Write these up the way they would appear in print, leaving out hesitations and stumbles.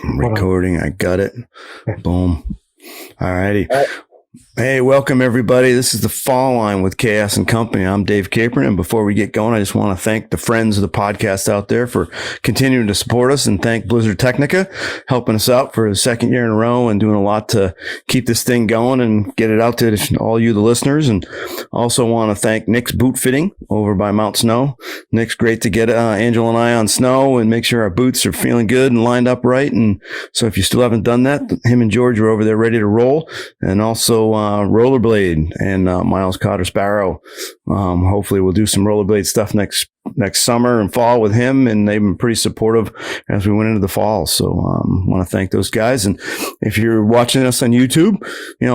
Recording. I got it. Boom. All righty. Hey, welcome everybody. This is the Fall Line with Chaos and Company. I'm Dave Capron, and before we get going, I just want to thank the friends of the podcast out there for continuing to support us, and thank Blizzard Technica helping us out for the second year in a row and doing a lot to keep this thing going and get it out to all you, the listeners. And also want to thank Nick's Boot Fitting over by Mount Snow. Nick's great to get Angelo and I on snow and make sure our boots are feeling good and lined up right. And so if you still haven't done that, him and George are over there ready to roll. And also Rollerblade and Miles Cotter Sparrow. Hopefully we'll do some rollerblade stuff next summer and fall with him, and they've been pretty supportive as we went into the fall. So want to thank those guys. And if you're watching us on YouTube,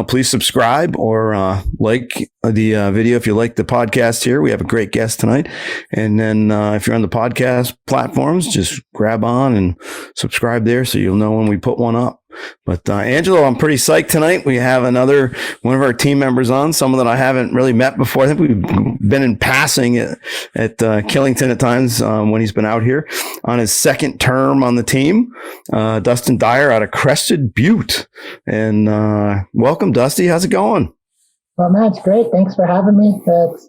please subscribe or like the video if you like the podcast here. We have a great guest tonight. And then if you're on the podcast platforms, just grab on and subscribe there so you'll know when we put one up. But Angelo, I'm pretty psyched tonight. We have one of our team members on, someone that I haven't really met before. I think we've been in passing at Killington at times when he's been out here on his second term on the team. Dustin Dyar out of Crested Butte. And welcome, Dusty. How's it going? Well, man, it's great. Thanks for having me. It's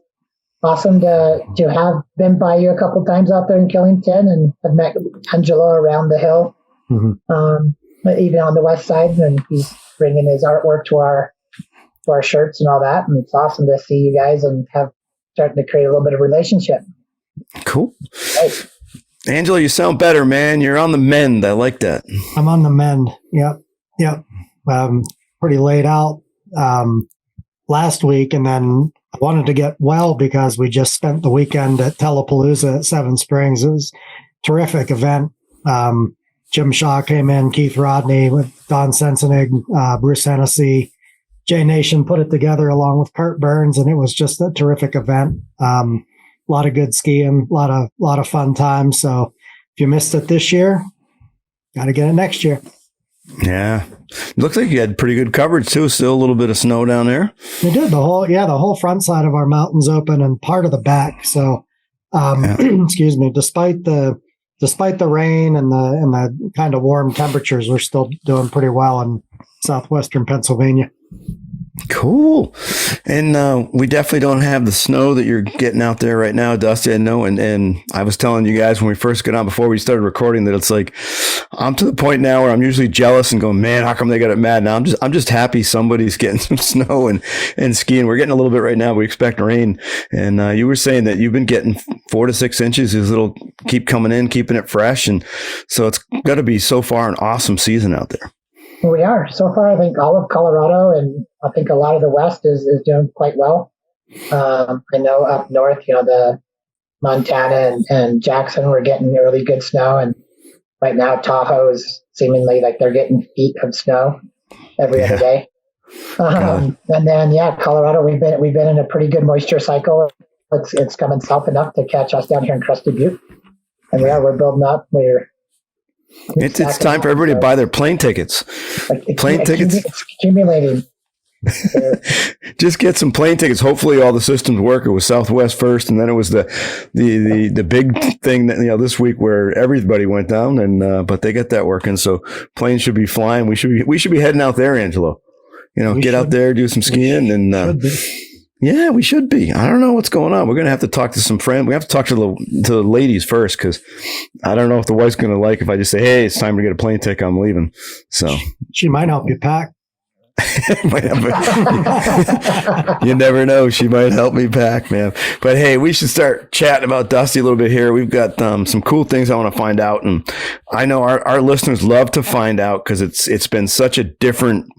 awesome to have been by you a couple of times out there in Killington, and I've met Angelo around the hill. Mm-hmm. Even on the west side, and he's bringing his artwork to our shirts and all that. And it's awesome to see you guys and starting to create a little bit of relationship. Cool. Right. Angelo, you sound better, man. You're on the mend. I like that. I'm on the mend. Yep. Pretty laid out last week, and then I wanted to get well because we just spent the weekend at Telepalooza at Seven Springs. It was a terrific event. Jim Shaw came in, Keith Rodney with Don Sensenig, Bruce Hennessy, Jay Nation put it together along with Kurt Burns, and it was just a terrific event. A lot of good skiing, a lot of fun times. So if you missed it this year, got to get it next year. Yeah, looks like you had pretty good coverage too. Still a little bit of snow down there. We did the whole front side of our mountain's open and part of the back. So, excuse me, despite the rain and the kind of warm temperatures, we're still doing pretty well in southwestern Pennsylvania. Cool. And we definitely don't have the snow that you're getting out there right now, Dusty. I know. And I was telling you guys when we first got on before we started recording that it's like I'm to the point now where I'm usually jealous and going, man, how come they got it mad? Now I'm just happy somebody's getting some snow and skiing. We're getting a little bit right now. We expect rain. And you were saying that you've been getting 4 to 6 inches. These little keep coming in, keeping it fresh. And so it's got to be so far an awesome season out there. We are. So far, I think all of Colorado and I think a lot of the West is doing quite well. I know up north, the Montana and Jackson were getting really good snow. And right now, Tahoe is seemingly like they're getting feet of snow every other day. And then, Colorado, we've been in a pretty good moisture cycle. It's coming south enough to catch us down here in Crested Butte. And we're building up. It's time for everybody to buy their plane tickets. It's accumulating. Just get some plane tickets. Hopefully all the systems work. It was Southwest first, and then it was the big thing that this week where everybody went down, and but they got that working. So planes should be flying. We should be heading out there, Angelo. Get out there, do some skiing, and yeah, we should be. I don't know what's going on. We're going to have to talk to some friends. We have to talk to the ladies first, because I don't know if the wife's going to like if I just say, hey, it's time to get a plane ticket. I'm leaving. So she might help you pack. You never know. She might help me pack, man. But hey, we should start chatting about Dusty a little bit here. We've got some cool things I want to find out, and I know our listeners love to find out because it's been such a different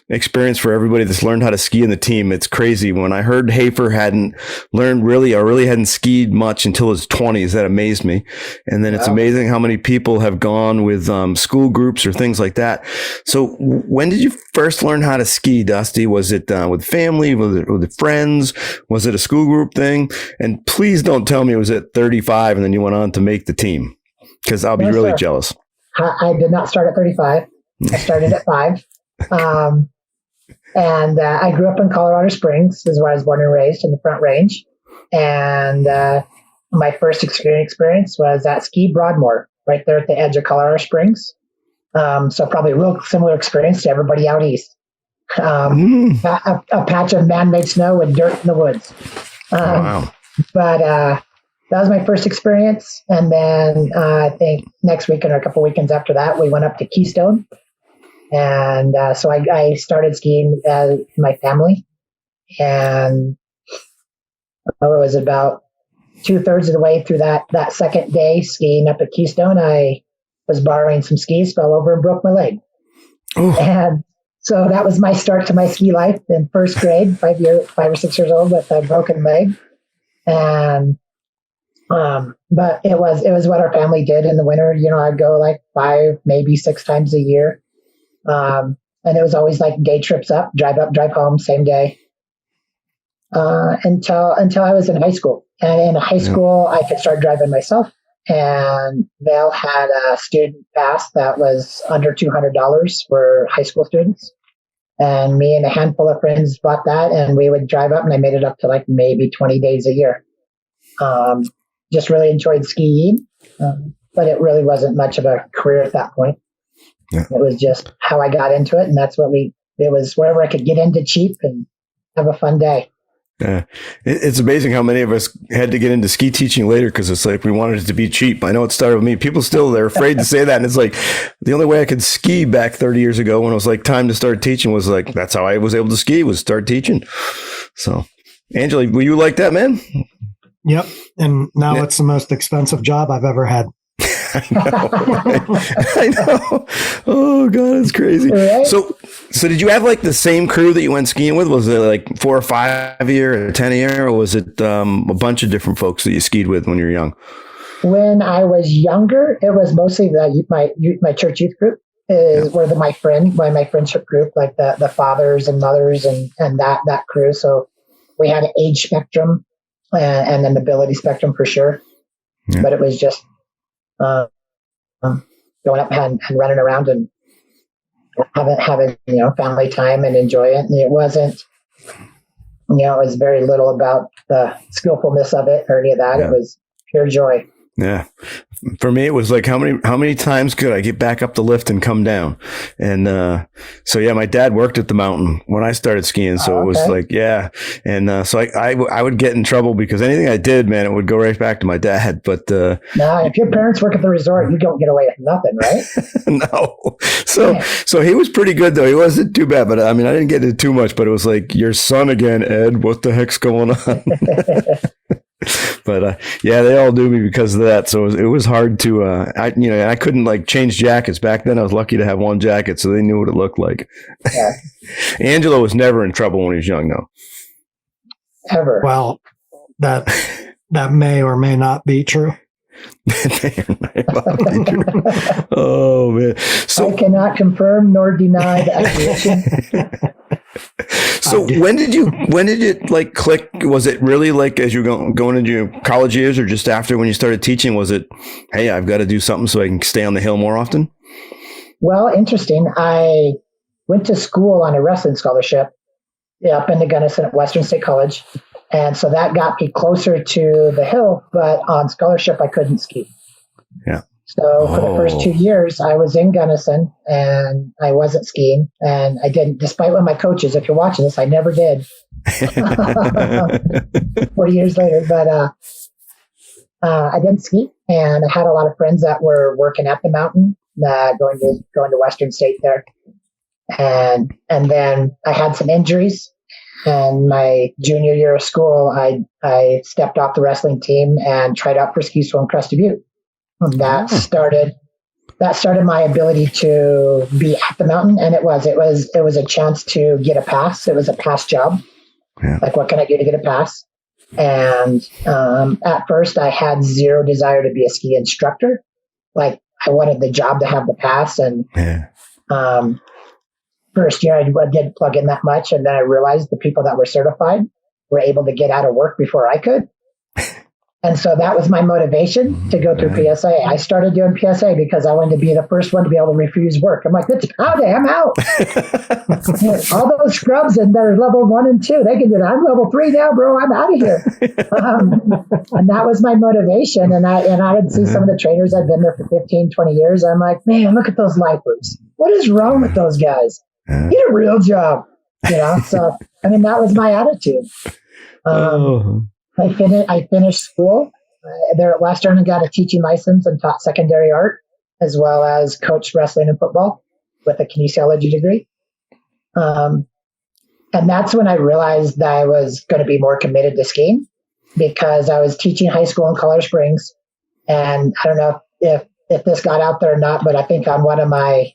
experience for everybody that's learned how to ski in the team. It's crazy. When I heard Hafer hadn't learned really hadn't skied much until his 20s, that amazed me. And then it's amazing how many people have gone with school groups or things like that. So when did you first learn how to ski, Dusty? Was it with family? Was it with friends? Was it a school group thing? And please don't tell me it was at 35 and then you went on to make the team, because I'll be really jealous. I did not start at 35. I started at 5. And I grew up in Colorado Springs. This is where I was born and raised, in the Front Range. And my first experience was at Ski Broadmoor, right there at the edge of Colorado Springs. So probably a real similar experience to everybody out east. A patch of man-made snow with dirt in the woods. Wow. But that was my first experience. And then I think next weekend or a couple weekends after that, we went up to Keystone. And so I started skiing as my family. And it was about 2/3 of the way through that second day skiing up at Keystone. I was borrowing some skis, fell over and broke my leg. Ooh. And so that was my start to my ski life in first grade, 5 or 6 years old with a broken leg. And, but it was what our family did in the winter. You know, I'd go like 5, maybe 6 times a year. And it was always like day trips up, drive home, same day. Until I was in high school. And in high school, I could start driving myself. And Vail had a student pass that was under $200 for high school students. And me and a handful of friends bought that, and we would drive up, and I made it up to like maybe 20 days a year. Just really enjoyed skiing, but it really wasn't much of a career at that point. Yeah. It was just how I got into it, and that's what it was wherever I could get into cheap and have a fun day. Yeah, it's amazing how many of us had to get into ski teaching later because it's like we wanted it to be cheap. I know it started with me. People still, they're afraid to say that. And it's like the only way I could ski back 30 years ago when it was like time to start teaching was like, that's how I was able to ski, was start teaching. So, Angela, were you like that, man? Yep. And now it's the most expensive job I've ever had. I know. I know. Oh God, it's crazy. Right? So did you have like the same crew that you went skiing with? Was it like 4 or 5 a year or 10 a year, or was it a bunch of different folks that you skied with when you were young? When I was younger, it was mostly my church youth group were my friendship group, like the fathers and mothers and that crew. So we had an age spectrum and an ability spectrum for sure. Yeah. But it was just going up and running around and having family time and enjoy it. And it wasn't, it was very little about the skillfulness of it or any of that. Yeah. It was pure joy. Yeah. For me, it was like, how many times could I get back up the lift and come down? And, so yeah, my dad worked at the mountain when I started skiing. So it was like, yeah. And, so I would get in trouble because anything I did, man, it would go right back to my dad. But, now if your parents work at the resort, you don't get away with nothing, right? No. So he was pretty good though. He wasn't too bad, but I mean, I didn't get into too much, but it was like, your son again, Ed, what the heck's going on? But yeah, they all knew me because of that. So it was hard to, I couldn't like change jackets back then. I was lucky to have one jacket, so they knew what it looked like. Yeah. Angelo was never in trouble when he was young, though. Ever. Well, that may or may not be true. Oh man! So I cannot confirm nor deny the accusation. So when did it like click? Was it really like as you were going into your college years, or just after when you started teaching? Was it, hey, I've got to do something so I can stay on the hill more often? Well, interesting. I went to school on a wrestling scholarship up in the Gunnison at Western State College. And so that got me closer to the hill, but on scholarship, I couldn't ski. Yeah. So for the first 2 years, I was in Gunnison and I wasn't skiing. And I didn't, despite what my coaches, if you're watching this, I never did. 40 years later, but I didn't ski. And I had a lot of friends that were working at the mountain, going to Western State there. And then I had some injuries. And my junior year of school, I stepped off the wrestling team and tried out for Ski Swim Crested Butte. That started my ability to be at the mountain, and it was a chance to get a pass. It was a pass job. Yeah. Like, what can I do to get a pass? And at first, I had zero desire to be a ski instructor. Like, I wanted the job to have the pass, and first year, I didn't plug in that much, and then I realized the people that were certified were able to get out of work before I could. And so that was my motivation to go through PSIA. I started doing PSIA because I wanted to be the first one to be able to refuse work. I'm like, it's powder, I'm out. All those scrubs and they're level 1 and 2, they can do that. I'm level 3 now, bro. I'm out of here. And that was my motivation. And I would see some of the trainers. I've been there for 15, 20 years. I'm like, man, look at those lifers. What is wrong with those guys? Get a real job. So, I mean, that was my attitude. I finished school there at Western and got a teaching license and taught secondary art, as well as coached wrestling and football with a kinesiology degree. And that's when I realized that I was going to be more committed to skiing, because I was teaching high school in Colorado Springs. And I don't know if this got out there or not, but I think on one of my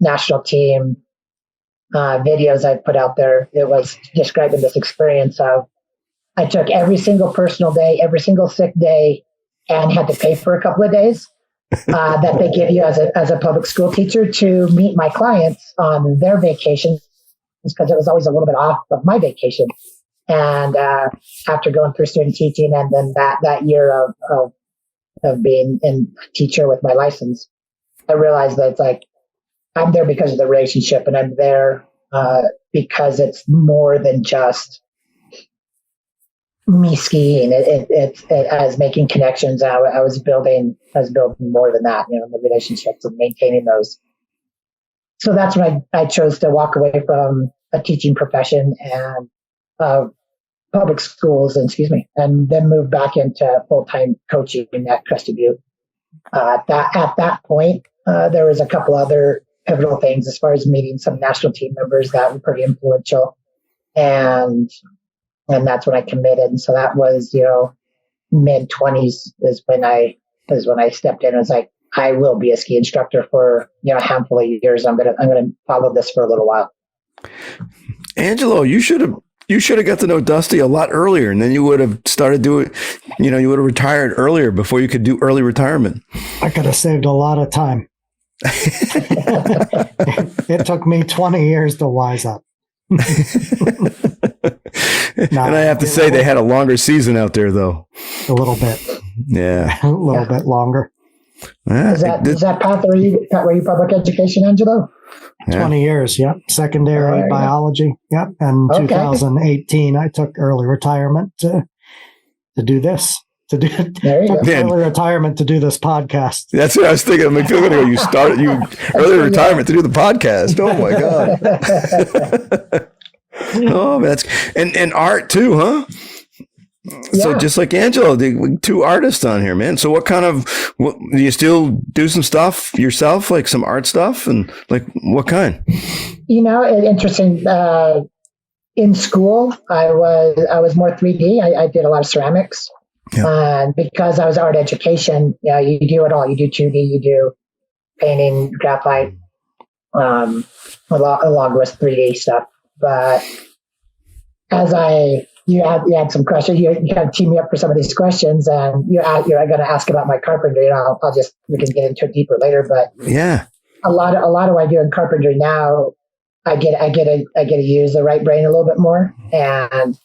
national team videos I put out there, it was describing this experience of I took every single personal day, every single sick day, and had to pay for a couple of days that they give you as a public school teacher to meet my clients on their vacations, because it was always a little bit off of my vacation. And after going through student teaching and then that year of being in teacher with my license, I realized that it's like I'm there because of the relationship, and I'm there because it's more than just me skiing. It as making connections. I was building more than that, the relationships and maintaining those. So that's when I chose to walk away from a teaching profession and public schools, and then move back into full-time coaching at Crested Butte. At that point, there was a couple other pivotal things as far as meeting some national team members that were pretty influential, and that's when I committed. And so that was, mid-20s is when I stepped in. I was like, I will be a ski instructor for, a handful of years. I'm gonna follow this for a little while. Angelo, you should have got to know Dusty a lot earlier, and then you would have started doing, you would have retired earlier before you could do early retirement. I could have saved a lot of time. It took me 20 years to wise up. And I have to say, they had a longer season out there, though. A little bit. Yeah. A little bit longer. Is that path were you public education, Angelo? 20 years, yep. Secondary biology, yep. And 2018, I took early retirement to do this. Early retirement to do this podcast. That's what I was thinking. I'm like, you started early retirement to do the podcast. Oh my God. Oh, that's and art too, huh? Yeah. So just like Angelo, two artists on here, man. So what do you still do some stuff yourself, like some art stuff, and like what kind? Interesting. In school, I was more 3D. I did a lot of ceramics. Yeah. Because I was art education, you do it all. You do 2D, you do painting, graphite, along with 3D stuff. But as you had some questions, you kind of teed me up for some of these questions, and you're going to ask about my carpentry, and we can get into it deeper later. But yeah, a lot of what I do in carpentry now, I get to use the right brain a little bit more, and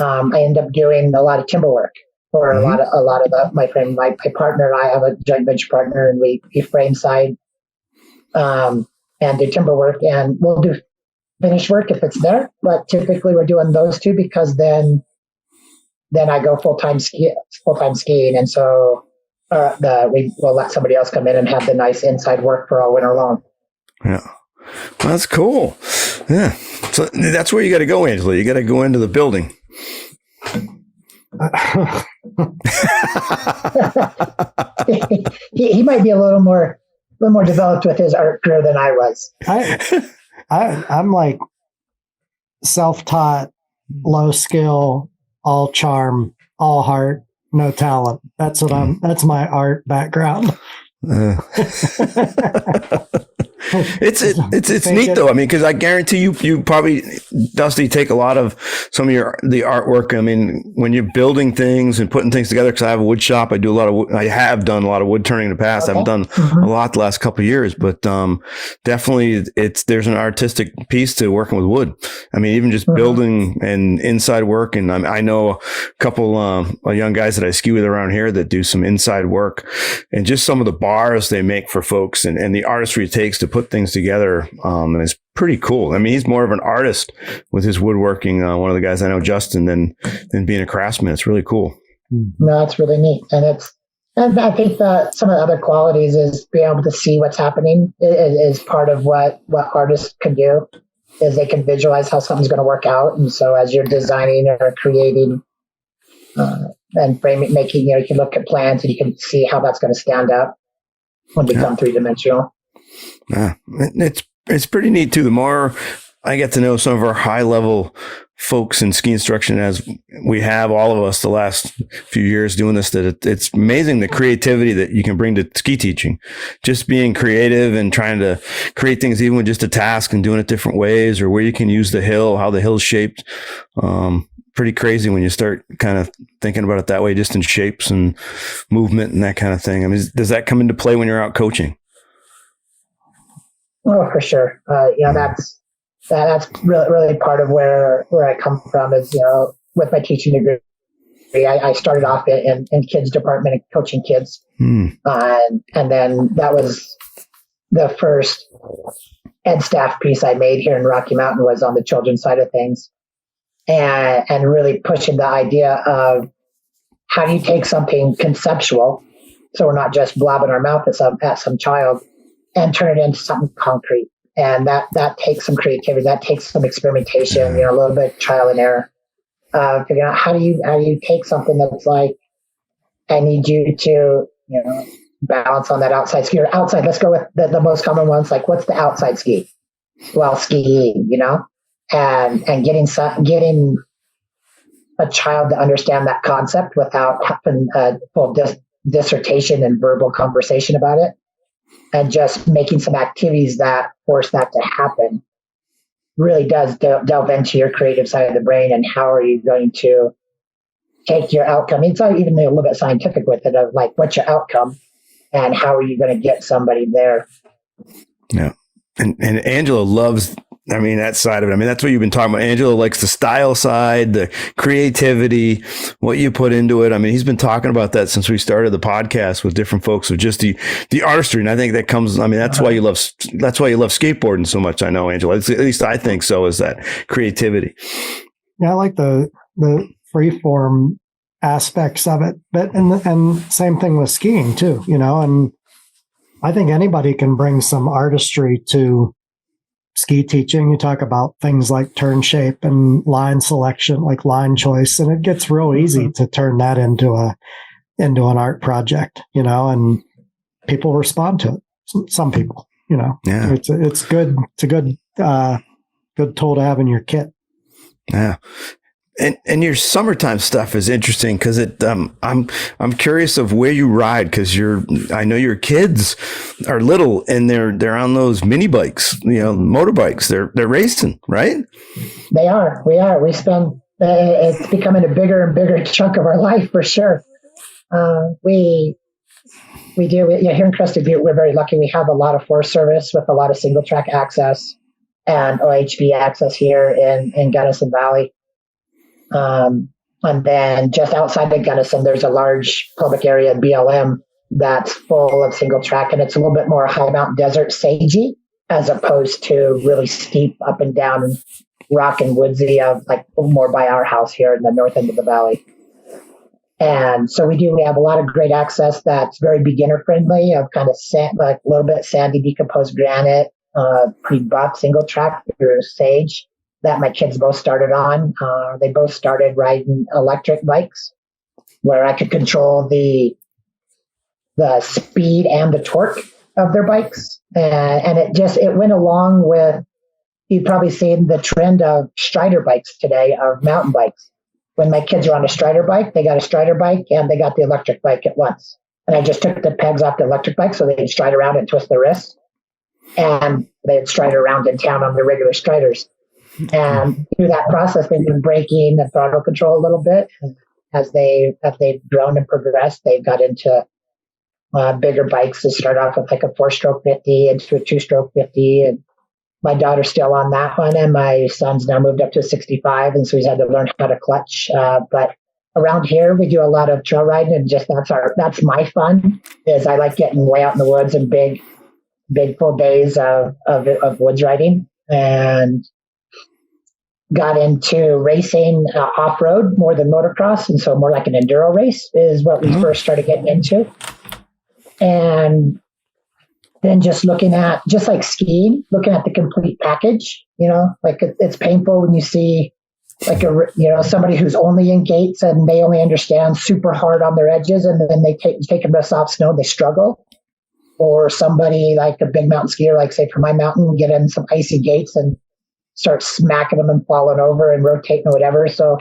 I end up doing a lot of timber work. For a lot of my partner and I have a joint venture partner, and we frame side and do timber work, and we'll do finish work if it's there. But typically we're doing those two because then I go full time skiing, and so we will let somebody else come in and have the nice inside work for all winter long. Yeah, well, that's cool. Yeah, so that's where you got to go, Angelo. You got to go into the building. He might be a little more developed with his art career than I was. I'm like self-taught, low skill, all charm, all heart, no talent. That's my art background. It's neat though. I mean, because I guarantee you probably, Dusty, take a lot of some of the artwork. I mean, when you're building things and putting things together, because I have a wood shop, I have done a lot of wood turning in the past. I haven't done a lot the last couple of years, but definitely there's an artistic piece to working with wood. I mean, even just building and inside work. And I know a couple of young guys that I ski with around here that do some inside work, and just some of the bars they make for folks and the artistry it takes to put things together. And it's pretty cool. I mean, he's more of an artist with his woodworking. One of the guys I know, Justin, than being a craftsman. It's really cool. No, it's really neat. And I think that some of the other qualities is being able to see what's happening is part of what artists can do, is they can visualize how something's going to work out. And so as you're designing or creating and framing, making, you can look at plans and you can see how that's going to stand up when they become three-dimensional. Yeah, it's pretty neat too. The more I get to know some of our high-level folks in ski instruction, as we have all of us the last few years doing this, that it's amazing the creativity that you can bring to ski teaching. Just being creative and trying to create things, even with just a task and doing it different ways, or where you can use the hill, how the hill's shaped. Pretty crazy when you start kind of thinking about it that way, just in shapes and movement and that kind of thing. I mean, does that come into play when you're out coaching? Oh, for sure. That's really part of where I come from is, with my teaching degree, I started off in kids department and coaching kids. And then that was the first ed staff piece I made here in Rocky Mountain, was on the children's side of things. And really pushing the idea of how do you take something conceptual, so we're not just blabbing our mouth at some child, and turn it into something concrete. And that takes some creativity, that takes some experimentation, a little bit of trial and error. Figuring out how do you take something that's like, I need you to, balance on that outside ski, or outside. Let's go with the most common ones, like what's the outside ski while skiing, and getting a child to understand that concept without having a full dissertation and verbal conversation about it, and just making some activities that force that to happen really does delve into your creative side of the brain. And how are you going to take your outcome? It's not even a little bit scientific with it, of like, what's your outcome and how are you going to get somebody there? Yeah. And Angelo loves, that side of it. That's what you've been talking about. Angelo likes the style side, the creativity, what you put into it. He's been talking about that since we started the podcast with different folks, of just the artistry. And I think that comes, that's why you love skateboarding so much. I know, Angelo, at least I think so, is that creativity. Yeah. I like the freeform aspects of it, but, and same thing with skiing too, and I think anybody can bring some artistry to ski teaching. You talk about things like turn shape and line selection, like line choice, and it gets real easy to turn that into an art project, and people respond to it. Some people, Yeah. It's good. It's a good tool to have in your kit. Yeah. And your summertime stuff is interesting because I'm curious of where you ride, because I know your kids are little and they're on those mini bikes, motorbikes. They're racing, right? They are. We spend it's becoming a bigger and bigger chunk of our life for sure. We do. Here in Crested Butte, we're very lucky. We have a lot of Forest Service with a lot of single track access and OHV access here in Gunnison Valley. And then just outside of Gunnison, there's a large public area, BLM, that's full of single track, and it's a little bit more high mountain desert sagey, as opposed to really steep up and down rock and woodsy of like more by our house here in the north end of the valley. And so we have a lot of great access that's very beginner friendly, of kind of sand, like a little bit sandy decomposed granite, pretty buff single track through sage that my kids both started on. They both started riding electric bikes where I could control the speed and the torque of their bikes. And it went along with, you've probably seen the trend of Strider bikes today, of mountain bikes. When my kids are on a Strider bike, they got a Strider bike and they got the electric bike at once. And I just took the pegs off the electric bike so they could stride around and twist their wrists. and they'd stride around in town on the regular striders. And through that process, they've been breaking the throttle control a little bit. And as they've grown and progressed, they've got into bigger bikes. They start off with like a 4-stroke 50 into a 2-stroke 50. And my daughter's still on that one, and my son's now moved up to a 65, and so he's had to learn how to clutch. But around here, we do a lot of trail riding, and just that's my fun. Is I like getting way out in the woods and big full days of woods riding, and got into racing off road more than motocross, and so more like an enduro race is what we first started getting into, and then just looking at, just like skiing, looking at the complete package, like it's painful when you see like somebody who's only in gates and they only understand super hard on their edges, and then they take them to soft snow and they struggle. Or somebody like a big mountain skier, like say for my mountain, get in some icy gates and start smacking them and falling over and rotating or whatever. So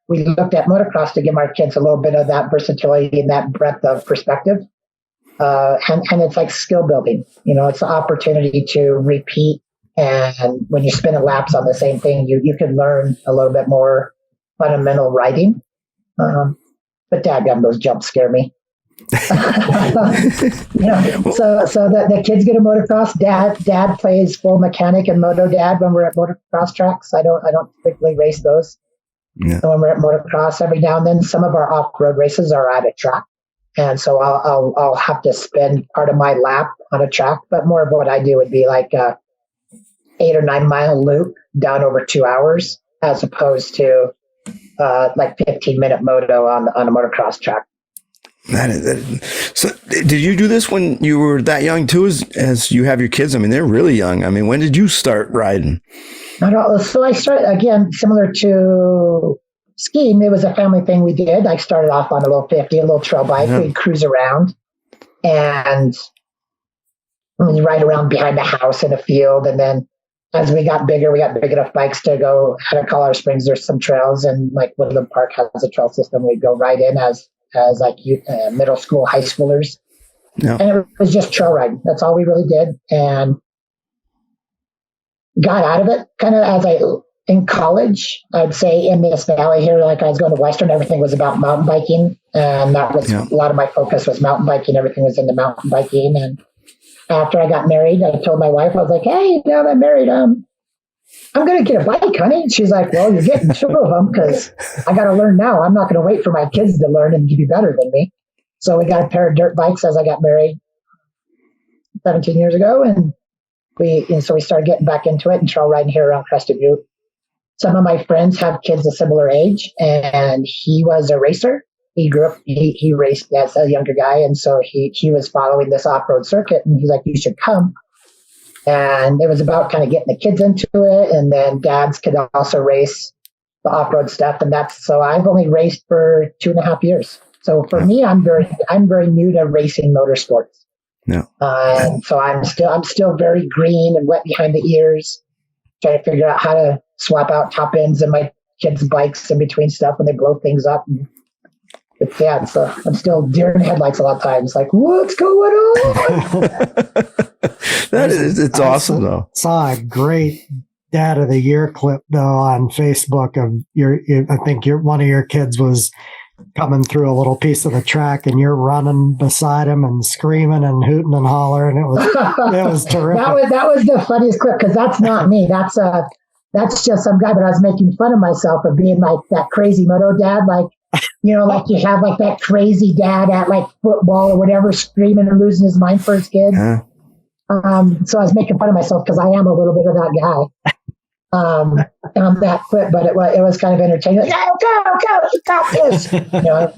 we looked at motocross to give our kids a little bit of that versatility and that breadth of perspective. And it's like skill building, it's an opportunity to repeat. And when you spin laps on the same thing, you can learn a little bit more fundamental riding. But dadgum, those jumps scare me. So the kids get a motocross. Dad plays full mechanic and moto dad when we're at motocross tracks. I don't typically race those. Yeah. So when we're at motocross, every now and then, some of our off-road races are at a track. And so I'll have to spend part of my lap on a track, but more of what I do would be like a 8 or 9 mile loop down over 2 hours, as opposed to like 15-minute moto on a motocross track. So did you do this when you were that young too, as you have your kids? I mean, they're really young. I mean, when did you start riding? So I started, again, similar to skiing. It was a family thing we did. I started off on a little 50, a little trail bike. Yeah. We'd cruise around and we'd ride around behind the house in a field. And then as we got bigger, we got big enough bikes to go out of Colorado Springs. There's some trails, and like Woodland Park has a trail system. We'd go ride in as like middle school, high schoolers. Yeah. And it was just trail riding. That's all we really did. And got out of it kind of in college, I'd say in this valley here, like I was going to Western, everything was about mountain biking. And that was a lot of my focus was mountain biking. Everything was into mountain biking. And after I got married, I told my wife, I was like, hey, now that I'm married, I'm going to get a bike, honey. And she's like, well, you're getting 2 of them because I got to learn now. I'm not going to wait for my kids to learn and be better than me. So we got a pair of dirt bikes as I got married 17 years ago. And so we started getting back into it and trail riding here around Crested Butte. Some of my friends have kids a similar age, and he was a racer. He grew up, he raced as a younger guy. And so he was following this off-road circuit, and he's like, you should come. And it was about kind of getting the kids into it. And then dads could also race the off-road stuff. And so I've only raced for 2.5 years. So for me, I'm very new to racing motorsports. No. And so I'm still very green and wet behind the ears, trying to figure out how to swap out top ends in my kids' bikes in between stuff when they blow things up. So I'm still deer in headlights a lot of times. Like, what's going on? It's awesome though. Saw a great Dad of the Year clip though on Facebook of I think one of your kids was coming through a little piece of the track, and you're running beside him and screaming and hooting and hollering. It was terrific. that was the funniest clip, because that's not me. That's just some guy. But I was making fun of myself of being like that crazy moto dad, like. Like you have like that crazy dad at like football or whatever, screaming and losing his mind for his kids. So I was making fun of myself because I am a little bit of that guy on that clip, but it was kind of entertaining. Like, go, you got this.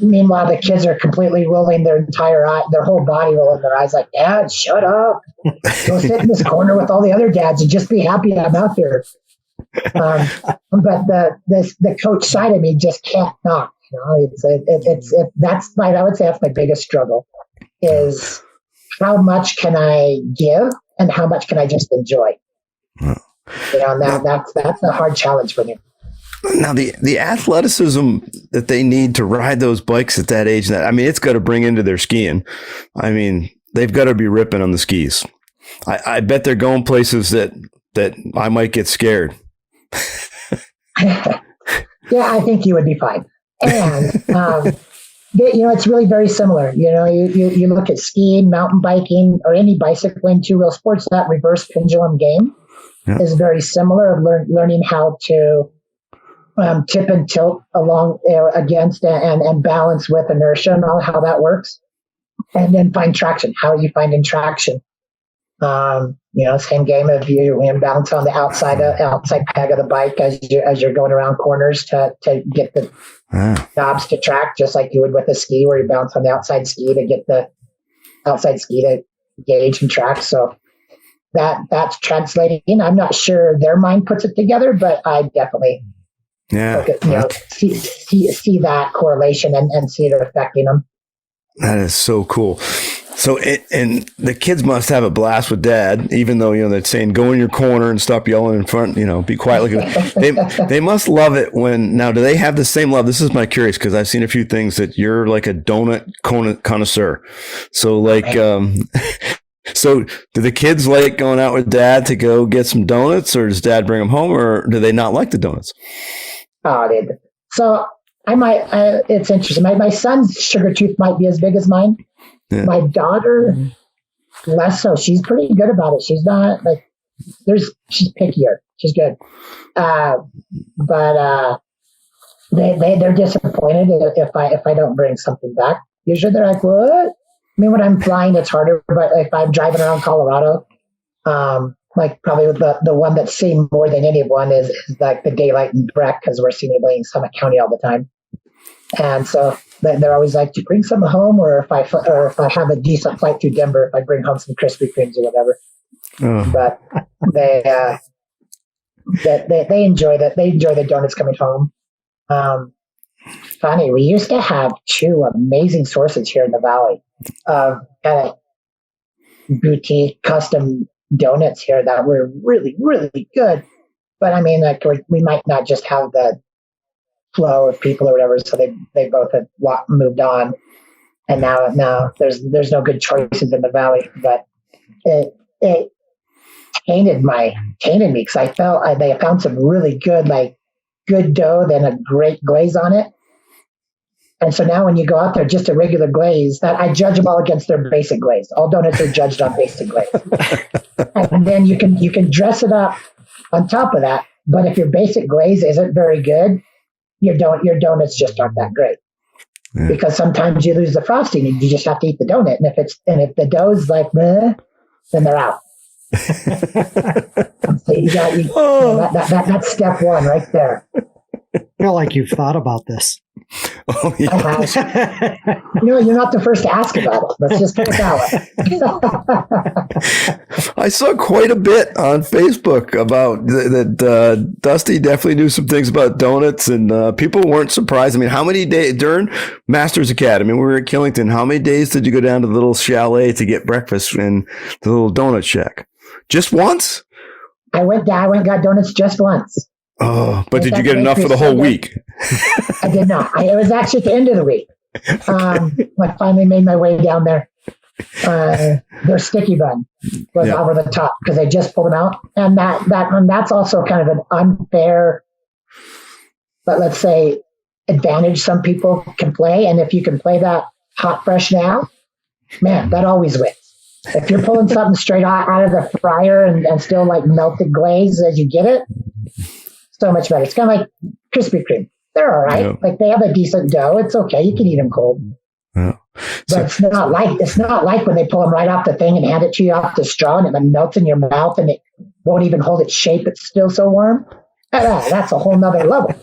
Meanwhile, the kids are completely rolling their whole body rolling their eyes like, Dad, shut up. Go sit in this corner with all the other dads and just be happy I'm out here. But the coach side of me just can't not. I would say that's my biggest struggle is how much can I give and how much can I just enjoy? That's a hard challenge for me. Now the athleticism that they need to ride those bikes at that age, it's got to bring into their skiing. I mean, they've got to be ripping on the skis. I bet they're going places that I might get scared. Yeah, I think you would be fine. And, it's really very similar. You look at skiing, mountain biking, or any bicycling, two-wheel sports, that reverse pendulum game is very similar of learning how to tip and tilt along against and balance with inertia and all how that works. And then find traction. How are you finding traction? Same game of you balance on the outside peg of the bike as you're going around corners to get the knobs to track, just like you would with a ski, where you bounce on the outside ski to get the outside ski to gauge and track. So that's translating. I'm not sure their mind puts it together, but I definitely see that correlation and see it affecting them. That is so cool. So, and the kids must have a blast with Dad, even though, they're saying, go in your corner and stop yelling in front, be quiet. They must love it now, do they have the same love? This is my curious, because I've seen a few things that you're like a donut connoisseur. So so do the kids like going out with Dad to go get some donuts, or does Dad bring them home, or do they not like the donuts? Oh, they did. So it's interesting. My son's sugar tooth might be as big as mine. Yeah. My daughter, less so. She's pretty good about it. She's not like she's pickier. She's good. But they're disappointed if I don't bring something back. Usually they're like, what? I mean, when I'm flying, it's harder. But if I'm driving around Colorado, like probably the one that's seen more than anyone is like the Daylight and Breck, because we're seeing it in Summit County all the time. And so they're always like, to bring some home, or if I have a decent flight through Denver, if I bring home some Krispy Kremes or whatever. Oh. But they enjoy that. They enjoy the donuts coming home. Funny, we used to have two amazing sources here in the valley of kind of boutique custom donuts here that were really, really good. But I mean, like we might not just have the flow of people or whatever, so they both have moved on, and now there's no good choices in the valley. But it tainted me, because I felt they found some really good dough, then a great glaze on it, and so now when you go out there, just a regular glaze, that I judge them all against their basic glaze. All donuts are judged on basic glaze, and then you can dress it up on top of that. But if your basic glaze isn't very good, your donuts just aren't that great, because sometimes you lose the frosting and you just have to eat the donut. And if the dough's like meh, then they're out. So that's step one right there. I feel like you've thought about this. Oh, yeah. You're not the first to ask about it. Let's just put it that way. I saw quite a bit on Facebook about that. Dusty definitely knew some things about donuts, and people weren't surprised. I mean, how many days during Masters Academy, we were at Killington, how many days did you go down to the little chalet to get breakfast in the little donut shack? Just once? I went and got donuts just once. Oh, but did you get enough for the whole week? I did not. It was actually at the end of the week. I finally made my way down there. Their sticky bun was over the top because I just pulled them out, and that's also kind of an unfair, but let's say, advantage some people can play. And if you can play that hot fresh now, man, that always wins. If you're pulling something straight out of the fryer and still like melted glaze as you get it, so much better. It's kind of like Krispy Kreme. They're all right. Yeah. Like they have a decent dough. It's okay. You can eat them cold. Yeah. But it's not like when they pull them right off the thing and hand it to you off the straw and it melts in your mouth and it won't even hold its shape. It's still so warm. That's a whole nother level.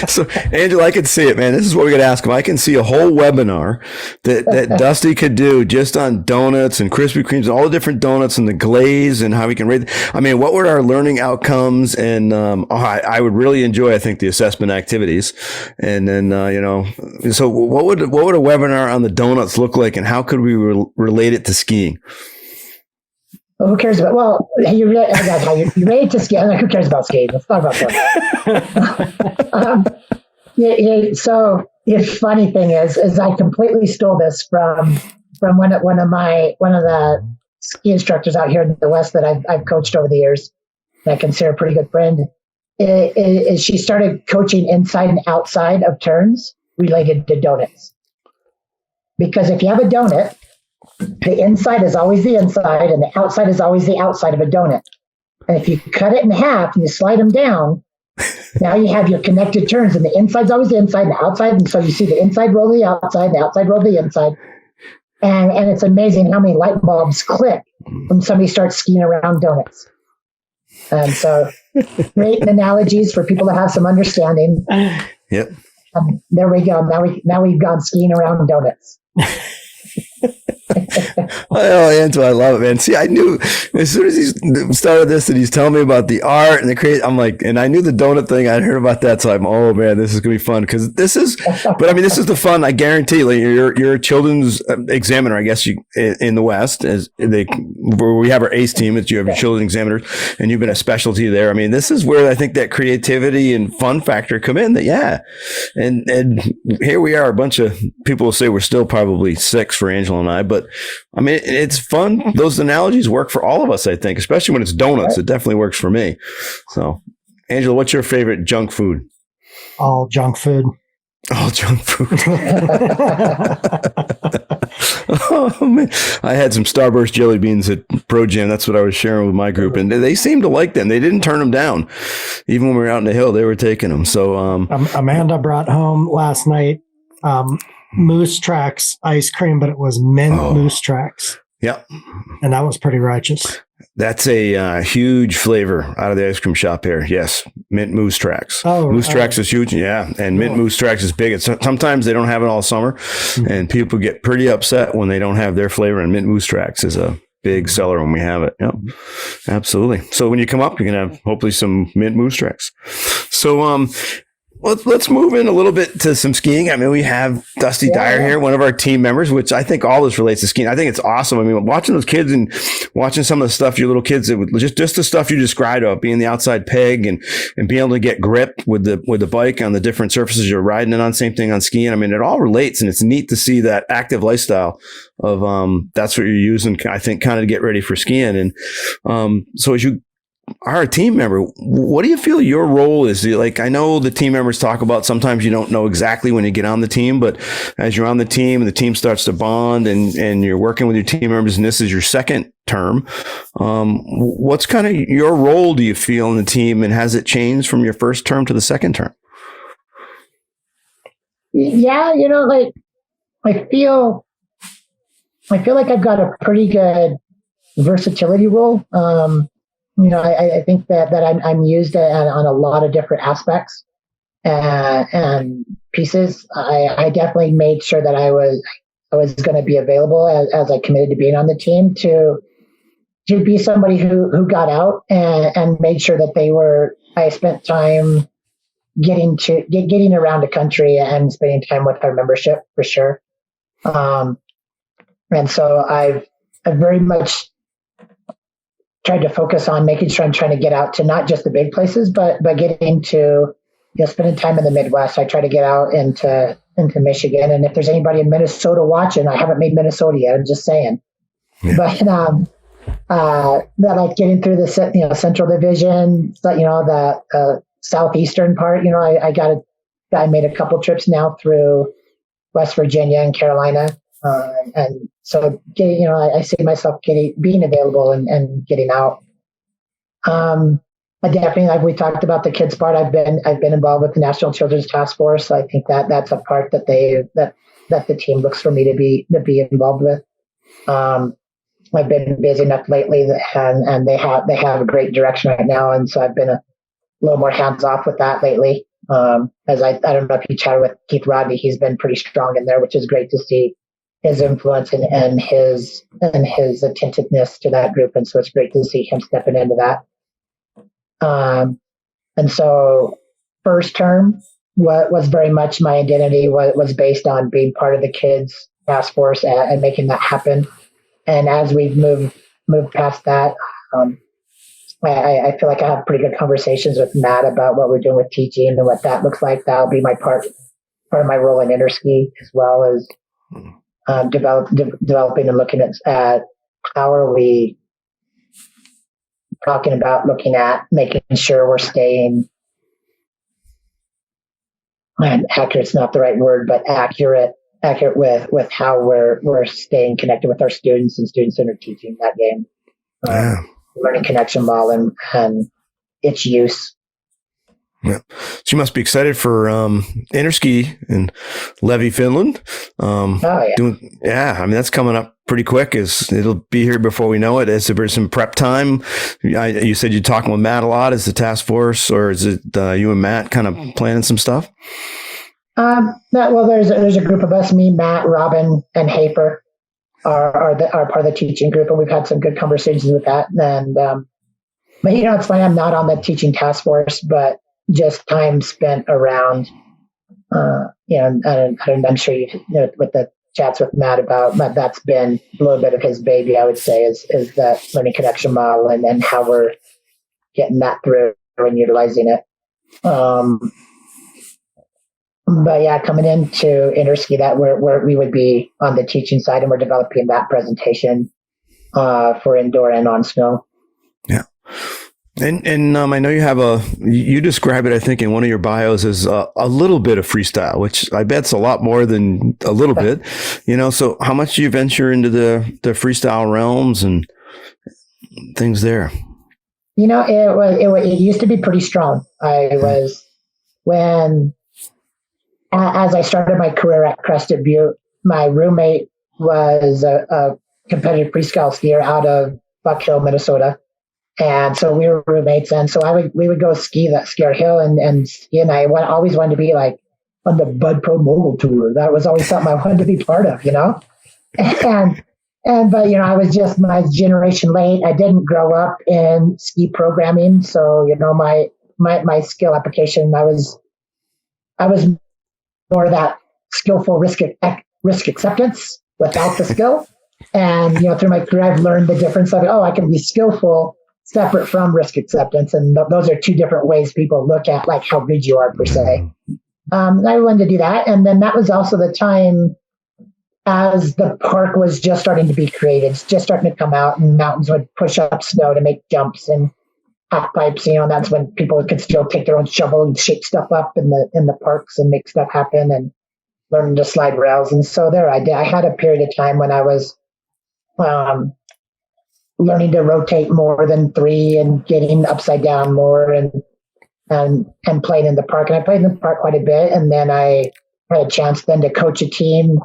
So, Angelo, I can see it, man. This is what we got to ask him. I can see a whole webinar that Dusty could do just on donuts and Krispy Kremes and all the different donuts and the glaze and how we can rate. I mean, what were our learning outcomes? And I would really enjoy, I think, the assessment activities. And then, so what would a webinar on the donuts look like, and how could we relate it to skiing? Well, who cares about? Well, you ready to ski? Like, who cares about skating? Let's talk about that. So the funny thing is I completely stole this from one of the ski instructors out here in the West that I've coached over the years, and I consider a pretty good friend, is she started coaching inside and outside of turns related to donuts. Because if you have a donut, the inside is always the inside and the outside is always the outside of a donut. And if you cut it in half and you slide them down, now you have your connected turns, and the inside's always the inside and the outside. And so you see the inside roll the outside, the outside roll the inside. And it's amazing how many light bulbs click when somebody starts skiing around donuts. And so great analogies for people to have some understanding. Yep. There we go. Now we've gone skiing around donuts. Oh, Angelo, I love it, man. See, I knew as soon as he started this and he's telling me about the art and the create, I'm like, and I knew the donut thing. I'd heard about that, so I'm, oh man, this is gonna be fun because this is. But I mean, this is the fun. I guarantee. Like you're a children's examiner, I guess you in the West, as where we have our ACE team. It's you have your children's examiners, and you've been a specialty there. I mean, this is where I think that creativity and fun factor come in. That and here we are. A bunch of people will say we're still probably 6 for Angelo and I, but I mean, it's fun. Those analogies work for all of us, I think, especially when it's donuts. It definitely works for me. So, Angelo, what's your favorite junk food? All junk food. All junk food. Oh, man. I had some Starburst jelly beans at Pro Jam. That's what I was sharing with my group, and they seemed to like them. They didn't turn them down. Even when we were out in the hill, they were taking them. So, Amanda brought home last night Moose Tracks ice cream, but it was mint Moose Tracks. Yep. And that was pretty righteous. That's a huge flavor out of the ice cream shop here. Yes. Mint Moose Tracks. Moose Tracks is huge. Yeah. And Mint Moose Tracks is big. Sometimes they don't have it all summer, and people get pretty upset when they don't have their flavor. And Mint Moose Tracks is a big seller when we have it. Yep. Absolutely. So when you come up, you can have hopefully some Mint Moose Tracks. So, let's move in a little bit to some skiing. I mean, we have Dusty Dyar here, one of our team members, which I think all this relates to skiing. I think it's awesome. I mean, watching those kids and watching some of the stuff your little kids did, just the stuff you described of being the outside peg and being able to get grip with the bike on the different surfaces you're riding it on. Same thing on skiing. I mean, it all relates, and it's neat to see that active lifestyle of that's what you're using, I think, kind of to get ready for skiing. And so as you are a team member, what do you feel your role is? Like, I know the team members talk about sometimes you don't know exactly when you get on the team, but as you're on the team and the team starts to bond and you're working with your team members and this is your second term, what's kind of your role, do you feel, in the team, and has it changed from your first term to the second term? Yeah, like I feel like I've got a pretty good versatility role. I think that I'm used on a lot of different aspects and pieces. I definitely made sure that I was going to be available as I committed to being on the team to be somebody who got out and made sure that I spent time getting around the country and spending time with our membership for sure. And so I've very much tried to focus on making sure I'm trying to get out to not just the big places, but getting to, spending time in the Midwest. I try to get out into Michigan. And if there's anybody in Minnesota watching, I haven't made Minnesota yet. I'm just saying. Yeah. But that like getting through the Central Division, the southeastern part. I made a couple trips now through West Virginia and Carolina. And so getting, I see myself being available and getting out. I definitely, like we talked about the kids part, I've been involved with the National Children's Task Force. So I think that's a part that that the team looks for me to be involved with. I've been busy enough lately and they have a great direction right now. And so I've been a little more hands off with that lately. As I don't know if you chatted with Keith Rodney, he's been pretty strong in there, which is great to see his influence and his attentiveness to that group. And so it's great to see him stepping into that. And so first term, what was very much my identity was based on being part of the kids task force and making that happen. And as we've moved past that, I feel like I have pretty good conversations with Matt about what we're doing with teaching and what that looks like. That'll be my part of my role in interski, as well as developing and looking at how are we talking about looking at making sure we're staying, and accurate's not the right word, but accurate with how we're staying connected with our students and student-centered teaching that game. Learning connection model and its use. Yeah. So you must be excited for Interski in Levi, Finland. I mean, that's coming up pretty quick. It'll be here before we know it. Is there some prep time? You said you're talking with Matt a lot. Is the task force, or is it you and Matt kind of planning some stuff? There's a group of us, me, Matt, Robin, and Haper are part of the teaching group, and we've had some good conversations with that. And but it's funny, I'm not on the teaching task force, but just time spent around, and I'm sure with the chats with Matt that's been a little bit of his baby, I would say, is that learning connection model and how we're getting that through and utilizing it. But yeah, coming into Interski, that where we would be on the teaching side, and we're developing that presentation for indoor and on snow. Yeah. And I know you describe it, I think, in one of your bios as a little bit of freestyle, which I bet's a lot more than a little bit, so how much do you venture into the freestyle realms and things there? It used to be pretty strong. As I started my career at Crested Butte, my roommate was a competitive freestyle skier out of Buck Hill, Minnesota. And so we were roommates, and so we would go ski our hill and ski. And I always wanted to be like on the Bud Pro Mogul Tour. That was always something I wanted to be part of, but I was just my generation late. I didn't grow up in ski programming, so my skill application, I was more of that skillful risk acceptance without the skill. And through my career, I've learned the difference of I can be skillful separate from risk acceptance. And those are two different ways people look at like how good you are per se. I wanted to do that. And then that was also the time as the park was just starting to be created, just starting to come out, and mountains would push up snow to make jumps and half pipes, and that's when people could still take their own shovel and shake stuff up in the parks and make stuff happen and learning to slide rails. And so I had a period of time when I was, learning to rotate more than 3 and getting upside down more and playing in the park. And I played in the park quite a bit. And then I had a chance then to coach a team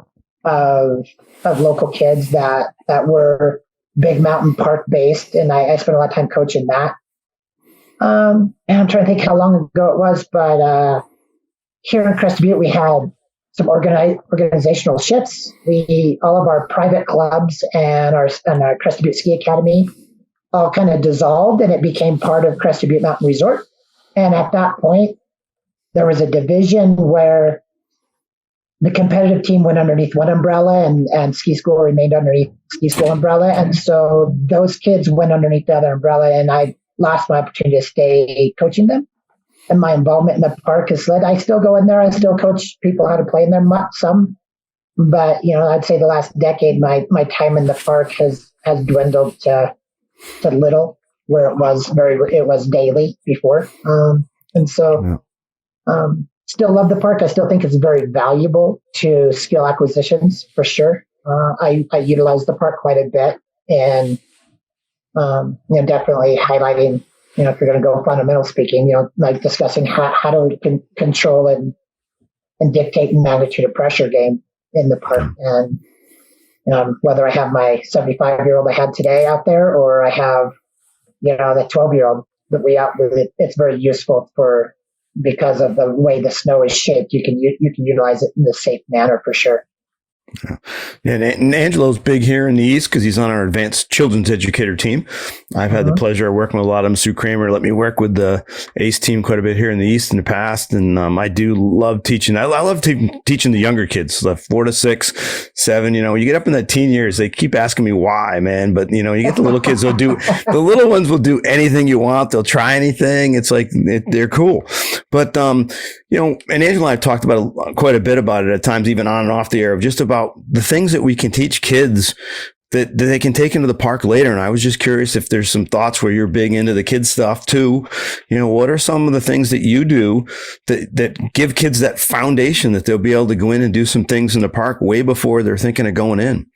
of local kids that were big mountain park based. And I spent a lot of time coaching that. And I'm trying to think how long ago it was, but here in Crested Butte, we had some organizational shifts. All of our private clubs and our Crested Butte Ski Academy all kind of dissolved, and it became part of Crested Butte Mountain Resort. And at that point, there was a division where the competitive team went underneath one umbrella and ski school remained underneath ski school umbrella. And so those kids went underneath the other umbrella, and I lost my opportunity to stay coaching them. And my involvement in the park has led. I still go in there. I still coach people how to play in there, some. But I'd say the last decade, my time in the park has dwindled to little, where it was daily before. And so, still love the park. I still think it's very valuable to skill acquisitions for sure. I utilize the park quite a bit, and definitely highlighting. If you're going to go fundamental speaking, like discussing how to control and dictate the magnitude of pressure game in the park. And whether I have my 75-year-old I had today out there, or I have, the 12-year-old that we out with, it's very useful because of the way the snow is shaped. You can utilize it in a safe manner for sure. Yeah, and Angelo's big here in the East because he's on our advanced children's educator team. I've had the pleasure of working with a lot of them. Sue Kramer let me work with the ACE team quite a bit here in the East in the past. And I do love teaching. I love teaching the younger kids, the 4 to 6, 7. You get up in the teen years, they keep asking me why, man. But, you get the little kids who'll the little ones will do anything you want. They'll try anything. It's like they're cool. But, and Angelo and I have talked about quite a bit about it at times, even on and off the air, of just about the things that we can teach kids that they can take into the park later. And I was just curious if there's some thoughts where you're big into the kids stuff too. What are some of the things that you do that give kids that foundation that they'll be able to go in and do some things in the park way before they're thinking of going in?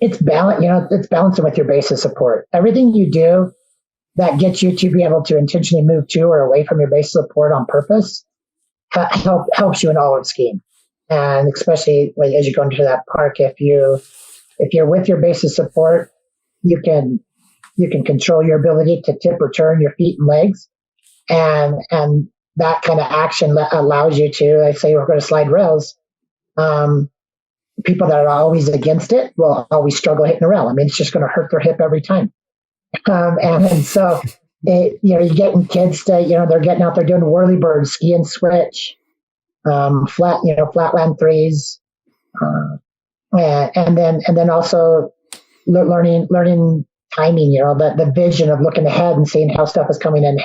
It's balance. It's balancing with your base of support. Everything you do that gets you to be able to intentionally move to or away from your base of support on purpose helps you in all of scheme. And especially as you go into that park, if you're with your base of support, you can control your ability to tip or turn your feet and legs, and that kind of action allows you to, like, say we're going to slide rails. People that are always against it will always struggle hitting a rail. I mean, it's just going to hurt their hip every time. And so, you're getting kids to, they're getting out there doing whirlybird, ski and switch, flatland threes, and then also learning timing. The vision of looking ahead and seeing how stuff is coming in,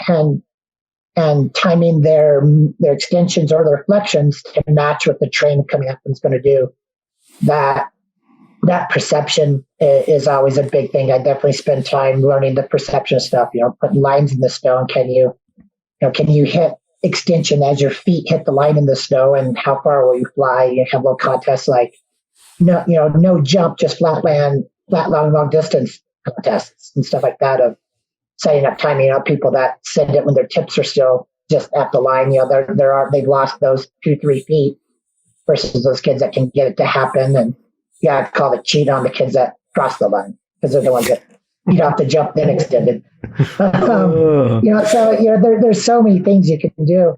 and timing their extensions or their flexions to match what the train coming up is going to do. That perception is always a big thing. I definitely spend time learning the perception stuff, putting lines in the snow. And can you hit extension as your feet hit the line in the snow, and how far will you fly? You have little contests like, no jump, just flat long distance contests and stuff like that, of setting up timing. People that send it when their tips are still just at the line, they've lost those 2-3 feet versus those kids that can get it to happen. And I call it cheat on the kids that cross the line, because they're the ones that you don't have to jump then extended. There's so many things you can do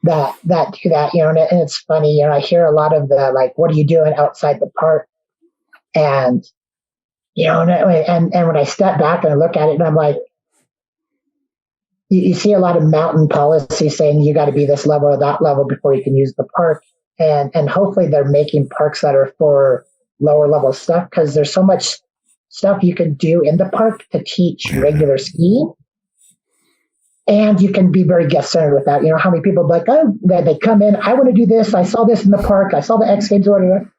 that do that, and it's funny, I hear a lot of the, like, what are you doing outside the park? And, and when I step back and I look at it, and I'm like, you see a lot of mountain policy saying you got to be this level or that level before you can use the park. And hopefully they're making parks that are for lower level stuff, because there's so much stuff you can do in the park to teach regular skiing. And you can be very guest centered with that. How many people they come in, I want to do this. I saw this in the park. I saw the X Games or whatever.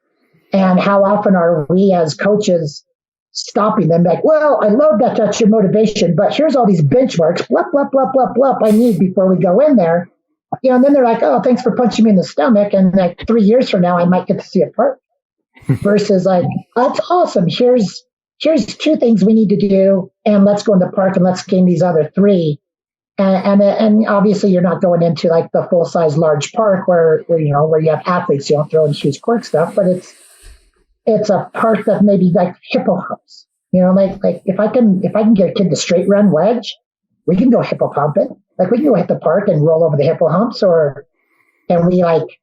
And how often are we as coaches stopping them like, well, I love that. That's your motivation, but here's all these benchmarks, blah, blah, blah, blah, blah, I need before we go in there. And then they're like, oh, thanks for punching me in the stomach. And like 3 years from now, I might get to see a park. Versus like, that's awesome. Here's 2 things we need to do, and let's go in the park and let's game these other 3. And obviously you're not going into like the full size large park where you have athletes. You don't throw in huge court stuff, but it's a park that maybe like hippo humps. Like if I can get a kid to straight run wedge, we can go hippo pump it. Like we can go hit the park and roll over the hippo humps, and we like,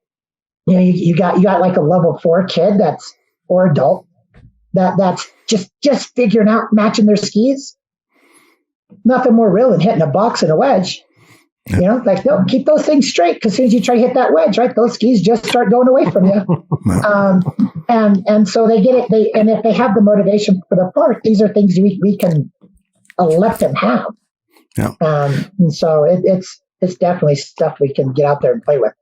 you got like a level 4 kid or adult that's just figuring out matching their skis. Nothing more real than hitting a box and a wedge. No, keep those things straight, because as soon as you try to hit that wedge, right, those skis just start going away from you. And so they get it. And if they have the motivation for the park, these are things we can let them have. Yeah. And so it's definitely stuff we can get out there and play with.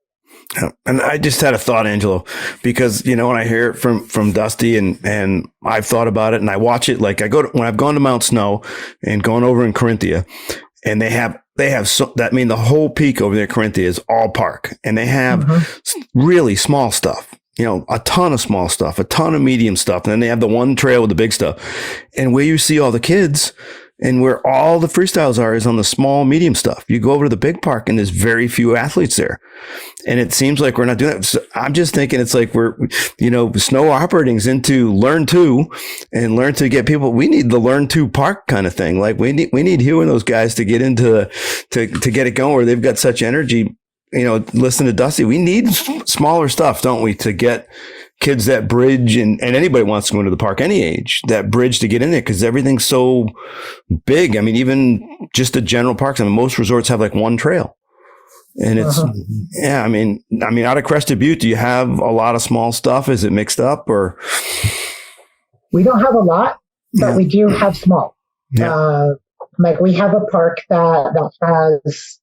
Yeah. And I just had a thought, Angelo, because, when I hear it from Dusty and I've thought about it, and I watch it, like when I've gone to Mount Snow and gone over in Corinthia, and they have the whole peak over there, Corinthia, is all park, and they have really small stuff, a ton of small stuff, a ton of medium stuff. And then they have the one trail with the big stuff, and where you see all the kids and where all the freestyles are is on the small, medium stuff. You go over to the big park and there's very few athletes there. And it seems like we're not doing that. So I'm just thinking it's like we're, snow operating's into learn to and learn to get people. We need the learn to park kind of thing. Like we need Hugh and those guys to get into, to get it going, where they've got such energy. Listen to Dusty. We need smaller stuff, don't we, to get kids that bridge, and anybody wants to go into the park, any age, that bridge to get in there, because everything's so big. I mean, even just the general parks, most resorts have like one trail, and it's, I mean, out of Crested Butte, do you have a lot of small stuff? Is it mixed up, or? We don't have a lot, but we do have small. Like we have a park that has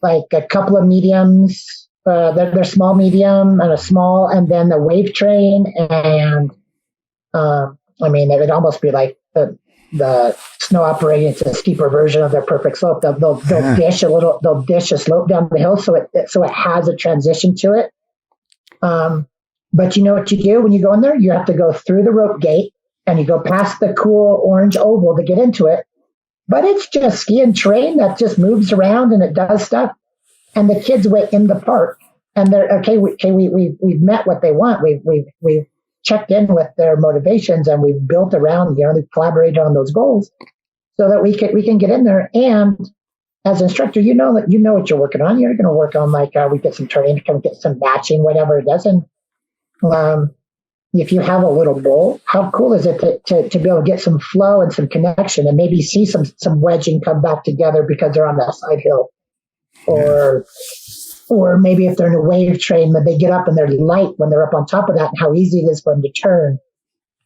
like a couple of mediums, they're small, medium, and a small, and then the wave train, and it would almost be like the snow operating. It's a steeper version of their perfect slope. They'll dish a slope down the hill, so it has a transition to it. But you know what you do when you go in there? You have to go through the rope gate, and you go past the cool orange oval to get into it. But it's just ski and terrain that just moves around and it does stuff. And the kids wait in the park, and they're okay. We've met what they want. We've checked in with their motivations, and we've built around. They've collaborated on those goals, so that we can get in there. And as an instructor, you know what you're working on. You're going to work on we get some terrain, come get some matching, whatever it is. And if you have a little bowl, how cool is it to be able to get some flow and some connection, and maybe see some wedging come back together because they're on that side hill. Or maybe if they're in a wave train, when they get up and they're light when they're up on top of that, and how easy it is for them to turn,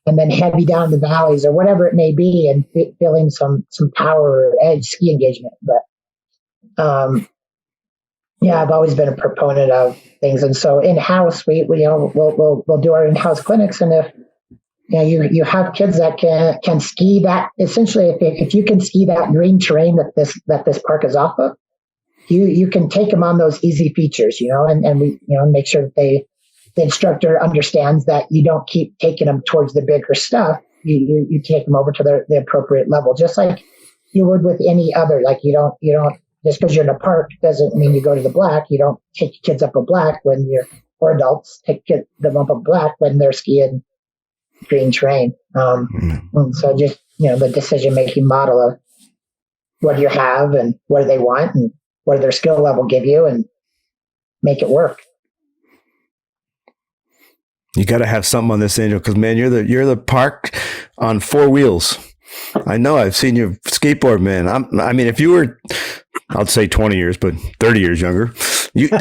and then heavy down the valleys or whatever it may be, and feeling some power or edge ski engagement. But I've always been a proponent of things, and so in house we'll do our in-house clinics, and if you have kids that can ski that, essentially if you can ski that green terrain that this park is off of. You can take them on those easy features, and we, make sure that the instructor understands that you don't keep taking them towards the bigger stuff. You take them over to the appropriate level, just like you would with any other. Like you don't just because you're in a park doesn't mean you go to the black. You don't take your kids up a black or adults take them up a black when they're skiing green terrain. And so just the decision making model of what do you have and what do they want and what their skill level give you, and make it work. You got to have something on this, Angel, because man, you're the park on four wheels. I know. I've seen you skateboard, man. If you were, I'll say 20 years, but 30 years younger,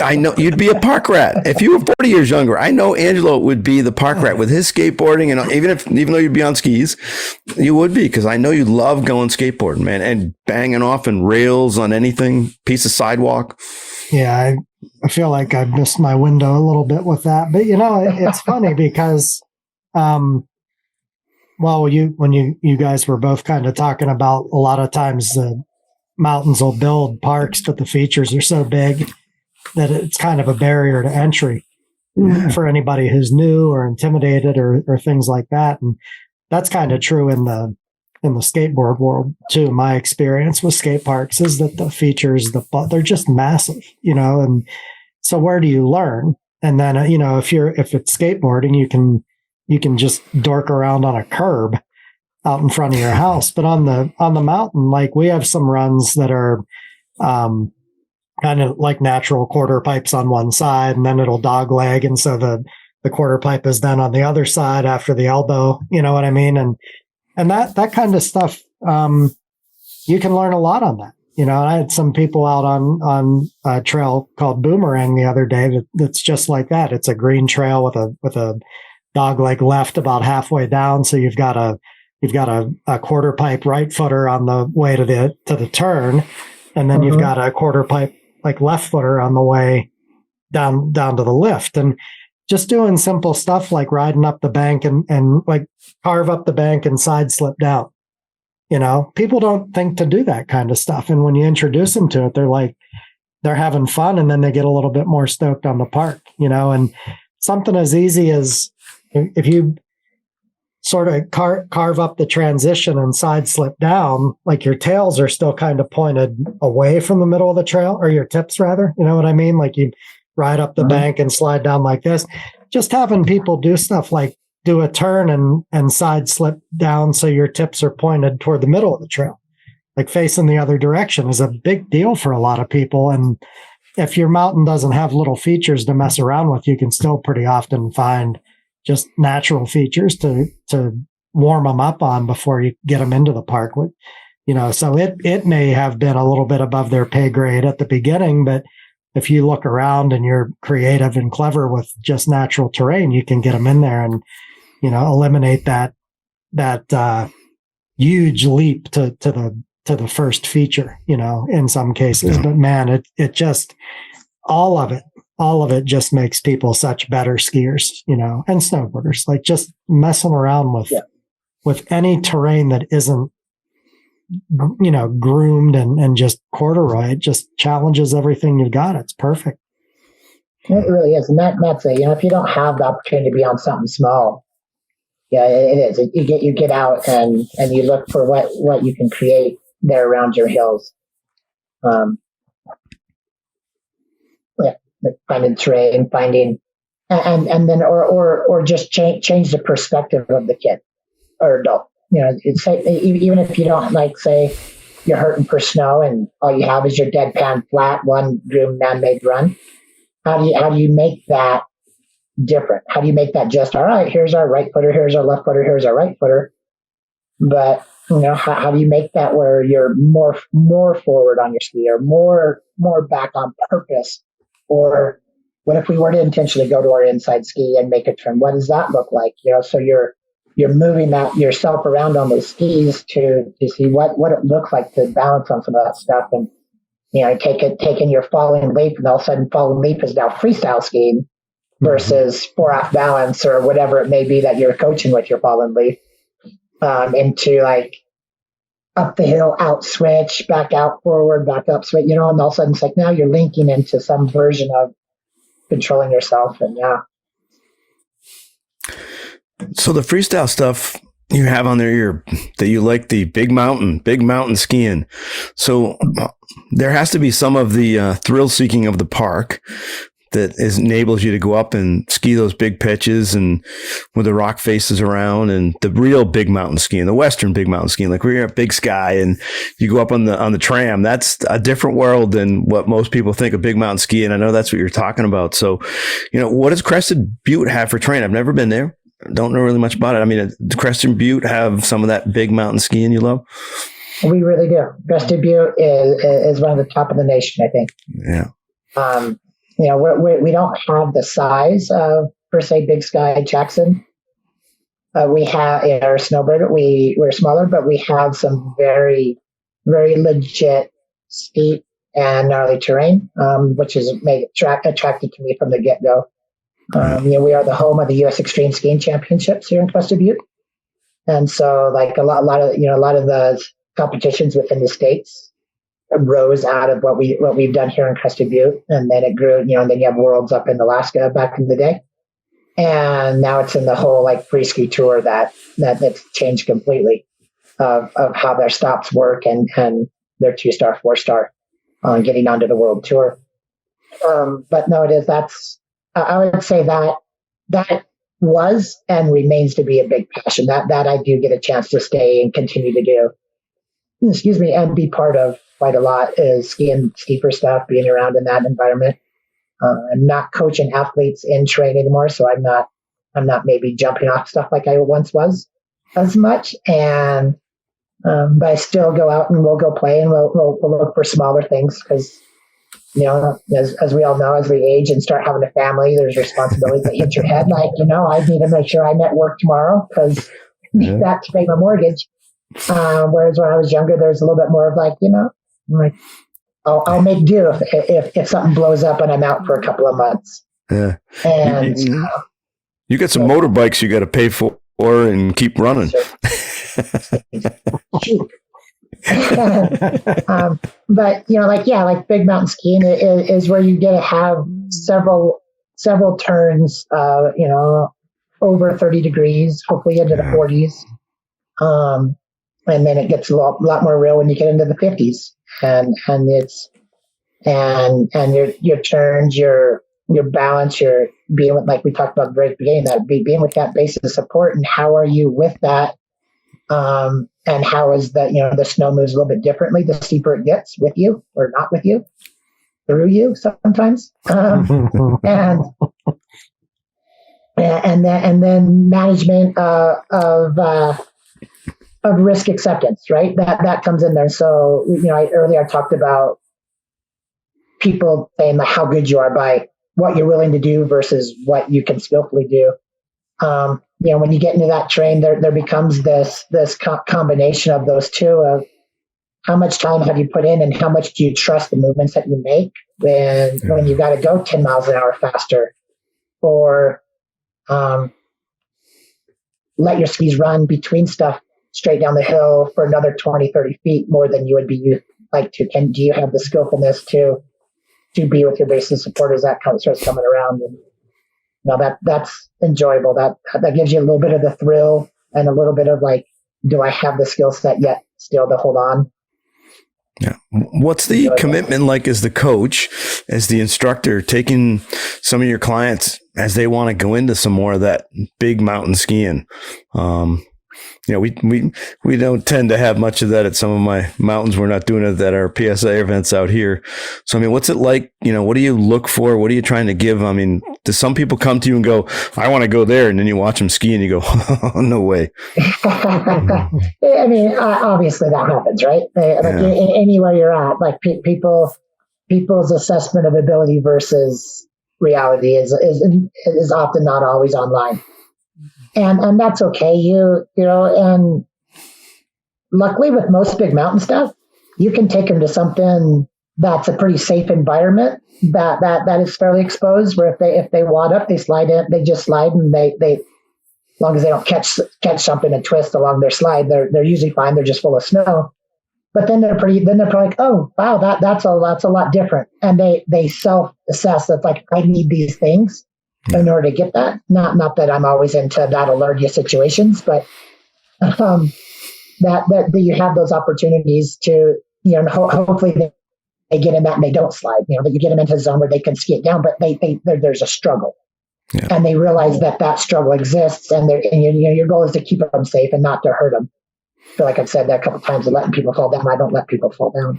I know you'd be a park rat. If you were 40 years younger, I know Angelo would be the park rat with his skateboarding, and even though you'd be on skis, you would be, because I know you love going skateboarding, man, and banging off in rails on anything, piece of sidewalk. Yeah, I feel like I missed my window a little bit with that, but it's funny because, when you guys were both kind of talking about, a lot of times the mountains will build parks, but the features are so big that it's kind of a barrier to entry for anybody who's new or intimidated or things like that. And that's kind of true in the skateboard world too. My experience with skate parks is that the features, they're just massive, and so where do you learn? And then, if it's skateboarding, you can just dork around on a curb out in front of your house. But on the mountain, like we have some runs that are, kind of like natural quarter pipes on one side, and then it'll dog leg. And so the quarter pipe is then on the other side after the elbow, you know what I mean? And that kind of stuff, you can learn a lot on that. I had some people out on a trail called Boomerang the other day that's just like that. It's a green trail with a dog leg left about halfway down. So you've got a quarter pipe right footer on the way to the turn. And then you've got a quarter pipe like left footer on the way down to the lift. And just doing simple stuff like riding up the bank and like carve up the bank and side slip down. People don't think to do that kind of stuff. And when you introduce them to it, they're having fun, and then they get a little bit more stoked on the park, and something as easy as if you sort of carve up the transition and side slip down, like your tails are still kind of pointed away from the middle of the trail, or your tips rather, you know what I mean? Like you ride up the bank and slide down like this. Just having people do stuff like do a turn and side slip down so your tips are pointed toward the middle of the trail, like facing the other direction, is a big deal for a lot of people. And if your mountain doesn't have little features to mess around with, you can still pretty often find just natural features to warm them up on before you get them into the park. So it may have been a little bit above their pay grade at the beginning, but if you look around and you're creative and clever with just natural terrain, you can get them in there and, eliminate that huge leap to the first feature, in some cases. But man, it just, all of all of it just makes people such better skiers, and snowboarders. Like just messing around with any terrain that isn't, groomed and just corduroy, it just challenges everything you've got. It's perfect. It really is. And that's it. If you don't have the opportunity to be on something small, yeah, it is. You get out and you look for what you can create there around your hills. Like finding terrain, and then or just change the perspective of the kid or adult. It's like, even if you don't say you're hurting for snow and all you have is your deadpan flat one groomed man-made run. How do you make that different? How do you make that just all right? Here's our right footer. Here's our left footer. Here's our right footer. But how do you make that where you're more forward on your ski or more back on purpose? Or what if we were to intentionally go to our inside ski and make a turn? What does that look like? So you're moving that yourself around on those skis to see what it looks like to balance on some of that stuff. And taking your falling leap, and all of a sudden falling leap is now freestyle skiing versus 4-off balance or whatever it may be that you're coaching with your falling leap, into up the hill, out switch, back out forward, back up switch, and all of a sudden it's like now you're linking into some version of controlling yourself. And So the freestyle stuff you have on there, that you like the big mountain skiing. So there has to be some of the thrill seeking of the park that enables you to go up and ski those big pitches and with the rock faces around, and the real big mountain skiing, the Western big mountain skiing, like we're at Big Sky and you go up on the tram. That's a different world than what most people think of big mountain skiing. I know that's what you're talking about. So, what does Crested Butte have for terrain? I've never been there. Don't know really much about it. I mean, does Crested Butte have some of that big mountain skiing you love? We really do. Crested Butte is one of the top of the nation, I think. Yeah. We don't have the size of, per se, Big Sky, Jackson. We have, our snowbird, we're smaller, but we have some very, very legit steep and gnarly terrain, which has made it attractive to me from the get-go. We are the home of the U.S. Extreme Skiing Championships here in Crested Butte. And so a lot of the competitions within the states rose out of what we've done here in Crested Butte, and then it grew. And then you have Worlds up in Alaska back in the day, and now it's in the whole free ski tour that's changed completely of how their stops work and their 2-star, 4-star on getting onto the world tour. But no, I would say that was and remains to be a big passion that I do get a chance to stay and continue to do. And be part of quite a lot is skiing steeper stuff, being around in that environment. I'm not coaching athletes in terrain anymore, so I'm not maybe jumping off stuff like I once was as much. And but I still go out and we'll go play and we'll look for smaller things because as we all know, as we age and start having a family, there's responsibilities that hit your head. I need to make sure I'm at work tomorrow because I need that to pay my mortgage. Whereas when I was younger, there's a little bit more of I'll make do if something blows up and I'm out for a couple of months. Yeah. And you got some motorbikes you got to pay for and keep running. But big mountain skiing is where you get to have several turns, over 30 degrees, hopefully into the 40s. And then it gets a lot more real when you get into the 50s, and your turns, your balance, your being with, like we talked about at the very beginning, that being with that base of support, and how are you with that, and how is that the snow moves a little bit differently the steeper it gets with you or not with you, through you sometimes, and then management of risk acceptance, right? That comes in there. So, earlier I talked about people saying how good you are by what you're willing to do versus what you can skillfully do. When you get into that terrain, there becomes this combination of those two of, how much time have you put in, and how much do you trust the movements that you make when you got to go 10 miles an hour faster, or let your skis run between stuff straight down the hill for another 20, 30 feet more than you would be like to. Do you have the skillfulness to be with your base of support as that starts coming around? And that's enjoyable. That gives you a little bit of the thrill and a little bit of like, do I have the skill set yet still to hold on? Yeah. What's the commitment like as the coach, as the instructor, taking some of your clients as they want to go into some more of that big mountain skiing? We don't tend to have much of that at some of my mountains. We're not doing it at our PSIA events out here. So, I mean, what's it like? What do you look for? What are you trying to give? I mean, do some people come to you and go, I want to go there, and then you watch them ski and you go, oh, no way. I mean, obviously that happens, right? Anywhere you're at, like people's assessment of ability versus reality is often not always online. And that's okay. And luckily with most big mountain stuff, you can take them to something that's a pretty safe environment that is fairly exposed, where if they wad up, they slide in, they just slide, and they as long as they don't catch something and twist along their slide, they're usually fine. They're just full of snow. But then they're probably like, oh wow, that's a lot different. And they self-assess. That's like, I need these things in order to get that. Not that I'm always into that'll learn you situations, but that you have those opportunities to, hopefully they get in that and they don't slide, that you get them into a zone where they can ski it down, but there's a struggle. Yeah. And they realize that struggle exists, and your goal is to keep them safe and not to hurt them. I feel like I've said that a couple of times, of letting people fall down. I don't let people fall down.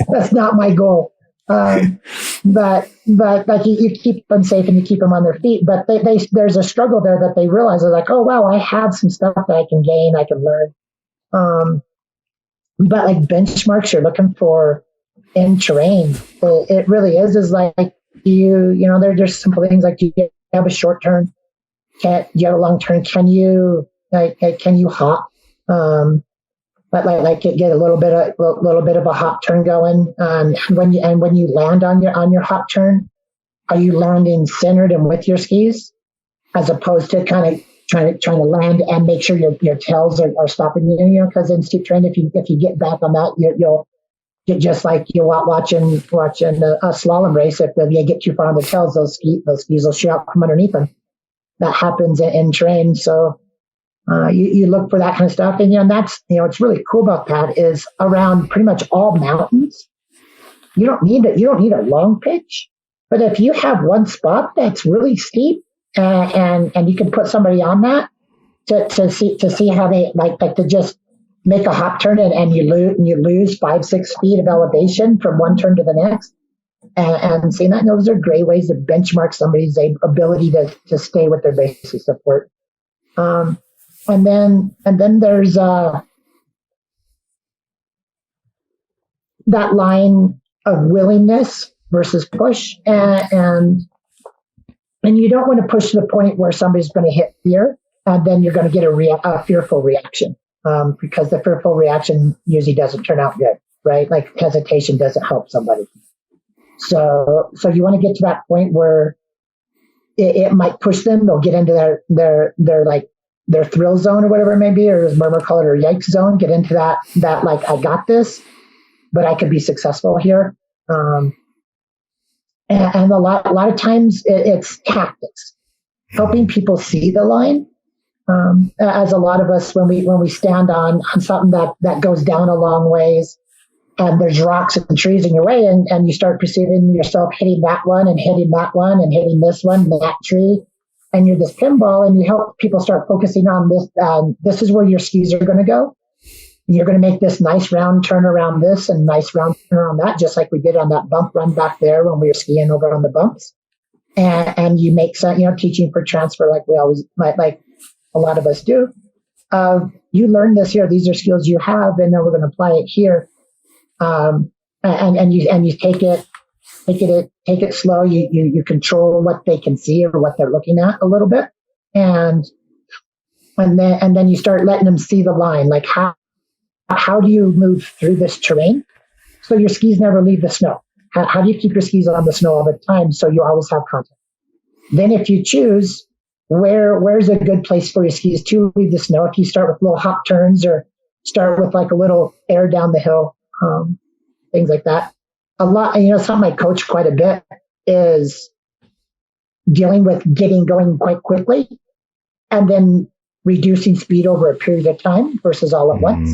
That's not my goal. But like you keep them safe and you keep them on their feet. But there's a struggle there that they realize. They're like, oh wow, I have some stuff that I can gain, I can learn. But like benchmarks you're looking for in terrain, it really is like there's simple things like, do you have a short turn? Do you have a long turn? Can you hop? But like get a little bit of a hop turn going. When you land on your hop turn, are you landing centered and with your skis, as opposed to kind of trying to land and make sure your tails are stopping you? Because in steep terrain, if you get back on that, you'll get just like you're watching a slalom race. If you get too far on the tails, those skis will shoot out from underneath them. That happens in terrain. So. You look for that kind of stuff, and that's what's really cool about that is around pretty much all mountains, you don't need a long pitch, but if you have one spot that's really steep, and you can put somebody on that to see how they like to just make a hop turn and you lose 5-6 feet of elevation from one turn to the next, and seeing that, those are great ways to benchmark somebody's ability to stay with their basic support. And then there's that line of willingness versus push, and you don't want to push to the point where somebody's going to hit fear, and then you're going to get a fearful reaction, because the fearful reaction usually doesn't turn out good, right? Like hesitation doesn't help somebody. So you want to get to that point where it might push them. They'll get into their thrill zone or whatever it may be, or as Murmur call it, or yikes zone, get into that like, I got this, but I could be successful here. And a lot of times it's tactics, helping people see the line. As a lot of us, when we stand on something that goes down a long ways, and there's rocks and trees in your way, and you start perceiving yourself hitting that one and hitting that one and hitting this one, that tree. And you're this pinball, and you help people start focusing on this. This is where your skis are going to go. You're going to make this nice round turn around this and nice round turn around that, just like we did on that bump run back there when we were skiing over on the bumps. And you make some, teaching for transfer, like we always like a lot of us do. You learn this here. These are skills you have, and then we're going to apply it here. And you take it slow. You control what they can see or what they're looking at a little bit, and then you start letting them see the line. Like, how how do you move through this terrain so your skis never leave the snow? How do you keep your skis on the snow all the time so you always have contact? Then if you choose, where's a good place for your skis to leave the snow? If you start with little hop turns or start with like a little air down the hill, things like that. A lot, something I coach quite a bit is dealing with getting going quite quickly and then reducing speed over a period of time versus all at once.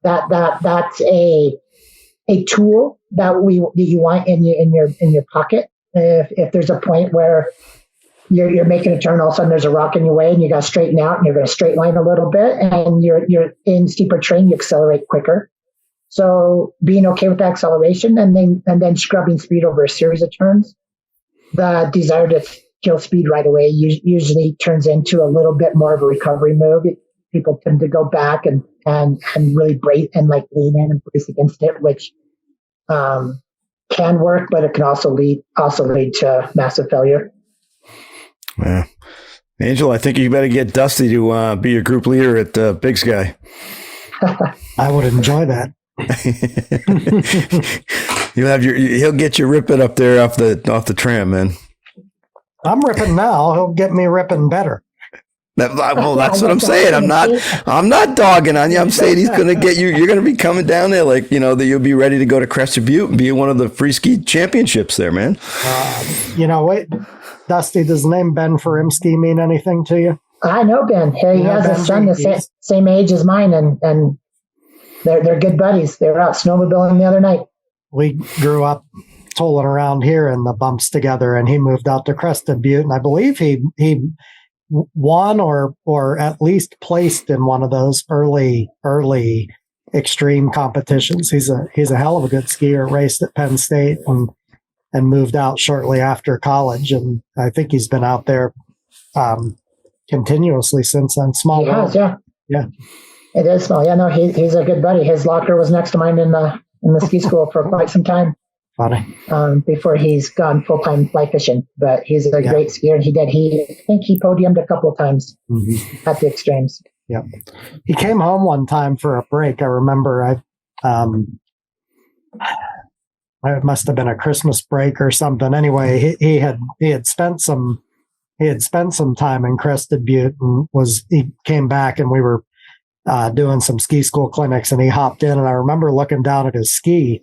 That's a tool that you want in your pocket. If there's a point where you're making a turn, all of a sudden there's a rock in your way and you got to straighten out and you're going to straight line a little bit and you're in steeper terrain, you accelerate quicker. So being okay with the acceleration and then scrubbing speed over a series of turns, the desire to kill speed right away usually turns into a little bit more of a recovery move. People tend to go back and really brace and like lean in and brace against it, which can work, but it can also lead to massive failure. Yeah. Angel, I think you better get Dusty to be your group leader at Big Sky. I would enjoy that. He'll get you ripping up there off the tram, man. I'm ripping now. He'll get me ripping better. That's what I'm saying. I'm not dogging on you. I'm saying he's going to get you. You're going to be coming down there like, that you'll be ready to go to Crested Butte and be in one of the free ski championships there, man. Wait, Dusty, does the name Ben Furimsky mean anything to you? I know Ben. He has a son the same age as mine, and they're good buddies. They were out snowmobiling the other night. We grew up tolling around here in the bumps together, and he moved out to Crested Butte, and I believe he won or at least placed in one of those early extreme competitions. He's a hell of a good skier. Raced at Penn State and moved out shortly after college, and I think he's been out there continuously since then. Small world. Yeah. It is small. Yeah, no, he's a good buddy. His locker was next to mine in the ski school for quite some time. Funny. Before he's gone full-time fly fishing, but he's a great skier. And I think he podiumed a couple of times at the extremes. Yep. He came home one time for a break. I remember it must have been a Christmas break or something. Anyway, he had spent some time in Crested Butte and he came back and we were doing some ski school clinics and he hopped in and I remember looking down at his ski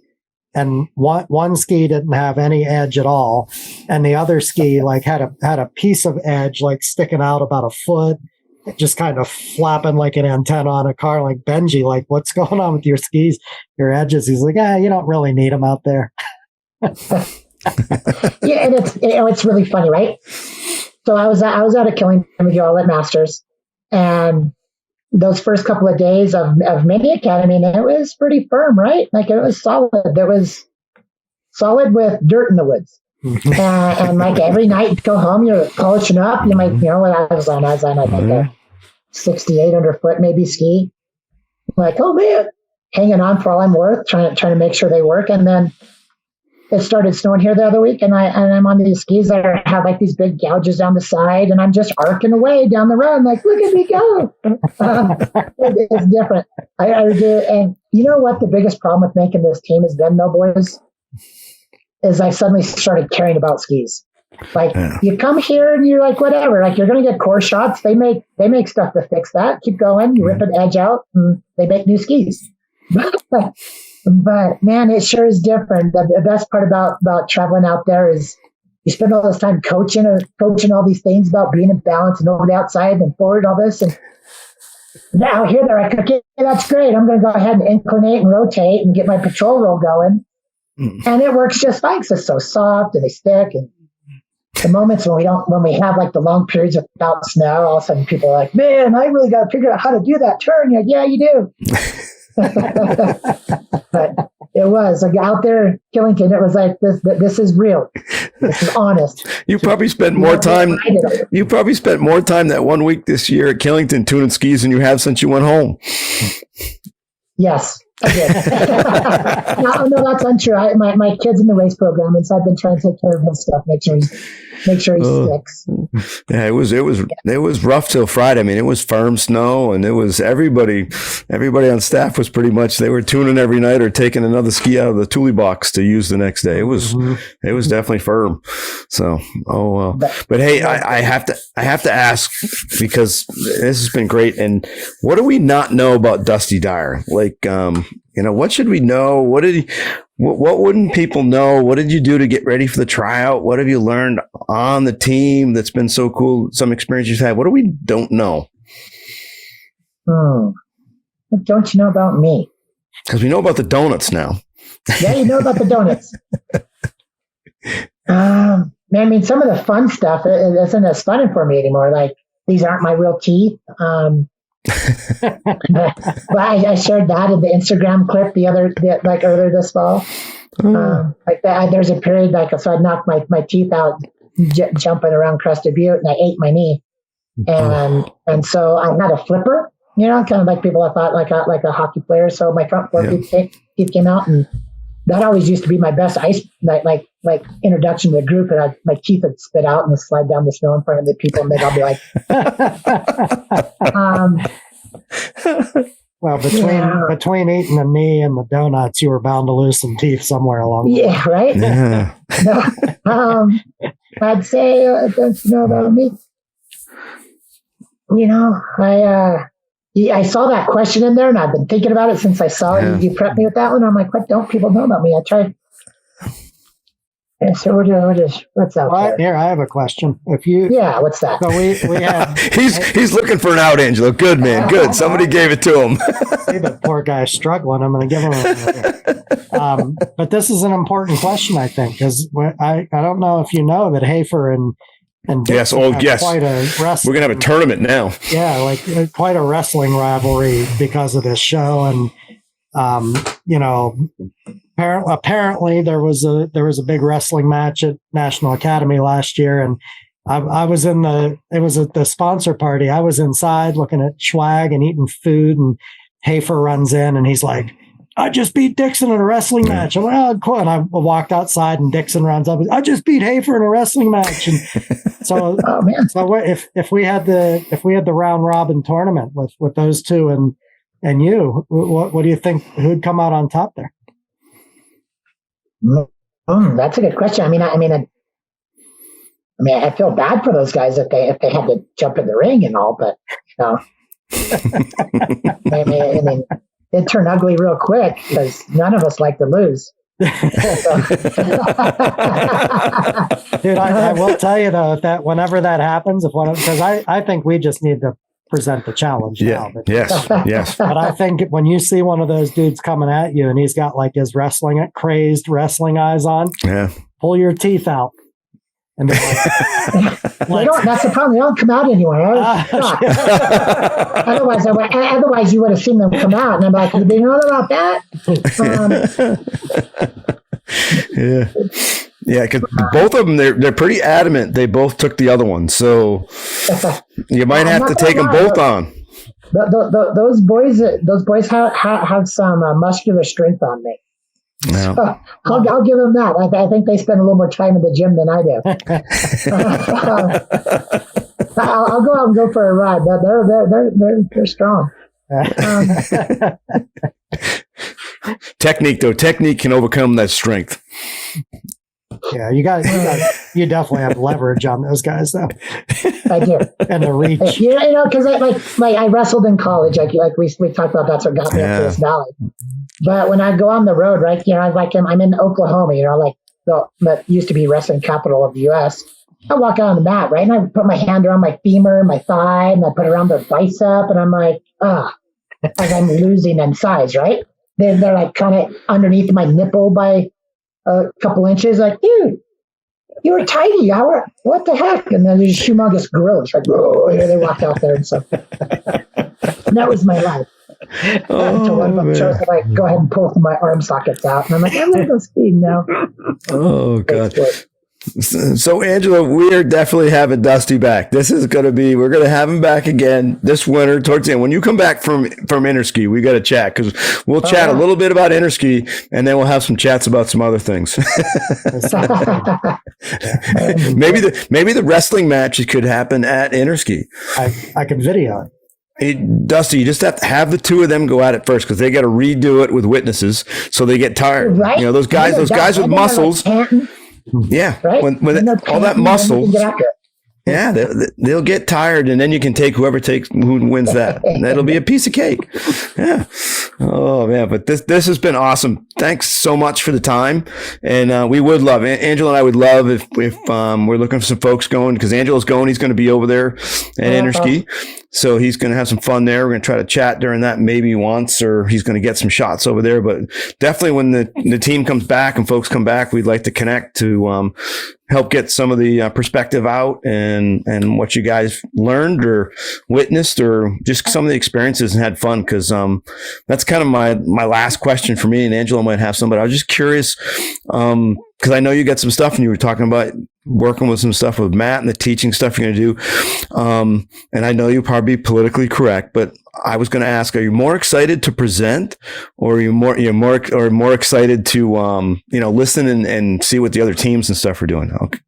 and one ski didn't have any edge at all. And the other ski like had a piece of edge like sticking out about a foot, just kind of flapping like an antenna on a car, like Benji, like what's going on with your skis, your edges? He's like, you don't really need them out there. Yeah. And it's really funny, right? So I was out at Killington with you all at Masters, and those first couple of days of mini academy, and it was pretty firm, right? Like it was solid. It was solid with dirt in the woods. And like every night you go home, you're polishing up. You might, when I was on like a 68 underfoot maybe ski. I'm like, oh man, hanging on for all I'm worth, trying to make sure they work. And then it started snowing here the other week, and I'm on these skis that have like these big gouges down the side, and I'm just arcing away down the road, like, look at me go. It's different. I do, and you know what the biggest problem with making this team has been, though, boys, is I suddenly started caring about skis. Like you come here and you're like, whatever, like you're gonna get core shots. They make stuff to fix that. Keep going. You rip an edge out, and they make new skis. But man, it sure is different. The best part about traveling out there is you spend all this time coaching all these things about being in balance and over the outside and forward, all this. And now here they're like, okay, that's great. I'm going to go ahead and inclinate and rotate and get my patrol roll going. And it works just fine because it's so soft and they stick. And the moments when we have like the long periods without snow, all of a sudden people are like, man, I really got to figure out how to do that turn. You're like, yeah, you do. But it was like out there in Killington, it was like this is real. This is honest. You probably spent more time. You probably spent more time that 1 week this year at Killington tuning skis than you have since you went home. Yes, I did. No, that's untrue. My kid's in the race program, and so I've been trying to take care of his stuff, make sure he's make sure he sticks. Yeah, it was rough till Friday. I mean, it was firm snow, and it was everybody on staff was pretty much, they were tuning every night or taking another ski out of the toolie box to use the next day. It was definitely firm. So, oh well. But hey, I have to ask, because this has been great. And what do we not know about Dusty Dyar? Like, what should we know? What wouldn't people know? What did you do to get ready for the tryout? What have you learned on the team that's been so cool? Some experience you've had. What do we don't know? What don't you know about me? Because we know about the donuts now. Yeah, you know about the donuts. Man, I mean, some of the fun stuff isn't as fun for me anymore. Like, these aren't my real teeth. But I shared that in the Instagram clip earlier this fall. Like that, there's a period so I knocked my teeth out jumping around Crested Butte, and I ate my knee, and so I had a flipper, kind of like people I thought like a hockey player. So my front four teeth came out, and that always used to be my best ice like introduction to the group, and my teeth would spit out and slide down the snow in front of the people, and they'd all be like, well, between eating the knee and the donuts, you were bound to lose some teeth somewhere along the way. Yeah, right? Yeah. I'd say, don't you know about me? I saw that question in there, and I've been thinking about it since I saw it. You prepped me with that one. I'm like, what don't people know about me? I tried. And so what's out there? Here, I have a question. What's that? So we had he's looking for an out, Angelo. Good man, good. Somebody gave it to him. See, the poor guy's struggling. I'm going to give him a but this is an important question, I think, because I don't know if you know that Hafer and Dixon quite a wrestling. We're gonna have a tournament now. Yeah, like quite a wrestling rivalry because of this show, and apparently there was a big wrestling match at National Academy last year, and I was it was at the sponsor party. I was inside looking at swag and eating food, and Hafer runs in and he's like, I just beat Dixon in a wrestling match. I'm like, oh, cool. And I walked outside, and Dixon runs up. I just beat Hafer in a wrestling match. And so, so if we had the round robin tournament with those two and you, what do you think? Who'd come out on top there? That's a good question. I feel bad for those guys if they had to jump in the ring and all, but it turned ugly real quick because none of us like to lose. Dude, I will tell you though, whenever that happens, because I think we just need to present the challenge now. But, yes. But I think when you see one of those dudes coming at you and he's got like his crazed wrestling eyes on, pull your teeth out. And that's the problem. They don't come out anywhere. Otherwise, you would have seen them come out, and I'm like, "Did you know about that?" Yeah, because both of them they're pretty adamant. They both took the other one, so you might have to take them both on. Those boys have some muscular strength on me. Yeah. So I'll give them that. I think they spend a little more time in the gym than I do. I'll go out and go for a ride. They're strong. Technique can overcome that strength. Yeah, you definitely have leverage on those guys, though. I do, and the reach. Because I wrestled in college, like we talked about. That's what got me up to this valley. But when I go on the road, right, I'm in Oklahoma, that used to be wrestling capital of the U.S. I walk out on the mat, right, and I put my hand around my femur, my thigh, and I put it around their bicep, and I'm like, like I'm losing in size, right? They're like kind of underneath my nipple by a couple inches, like, dude, you were tiny. What the heck? And then these humongous gorillas, like, oh, here they walked out there and stuff. And that was my life. Until one of them chose to go ahead and pull my arm sockets out, and I'm like, I'm gonna go speed now. Oh God. So, Angelo, we are definitely having Dusty back. This is going to be, we're going to have him back again this winter towards the end. When you come back from Interski, we got to chat, because we'll chat a little bit about Interski, and then we'll have some chats about some other things. maybe the wrestling matches could happen at Interski. I could video it. Hey, Dusty, you just have to have the two of them go at it first, because they got to redo it with witnesses, so they get tired. Right? You know, those guys with muscles. Yeah, right? when all that muscle. Yeah, they'll get tired, and then you can take who wins that. And that'll be a piece of cake. Yeah. Oh man, but this has been awesome. Thanks so much for the time, and we would love, Angelo and I would love if we're looking for some folks going, because Angelo's going. He's going to be over there at Interski, so he's going to have some fun there. We're going to try to chat during that maybe once, or he's going to get some shots over there. But definitely when the team comes back and folks come back, we'd like to connect to help get some of the perspective out and what you guys learned or witnessed, or just some of the experiences and had fun. Cause, that's kind of my last question for me, and Angelo might have some, but I was just curious. Cause I know you got some stuff, and you were talking about working with some stuff with Matt and the teaching stuff you're going to do. And I know you'll probably be politically correct, but I was going to ask, are you more excited to present, or are you more excited to, listen and see what the other teams and stuff are doing? Okay.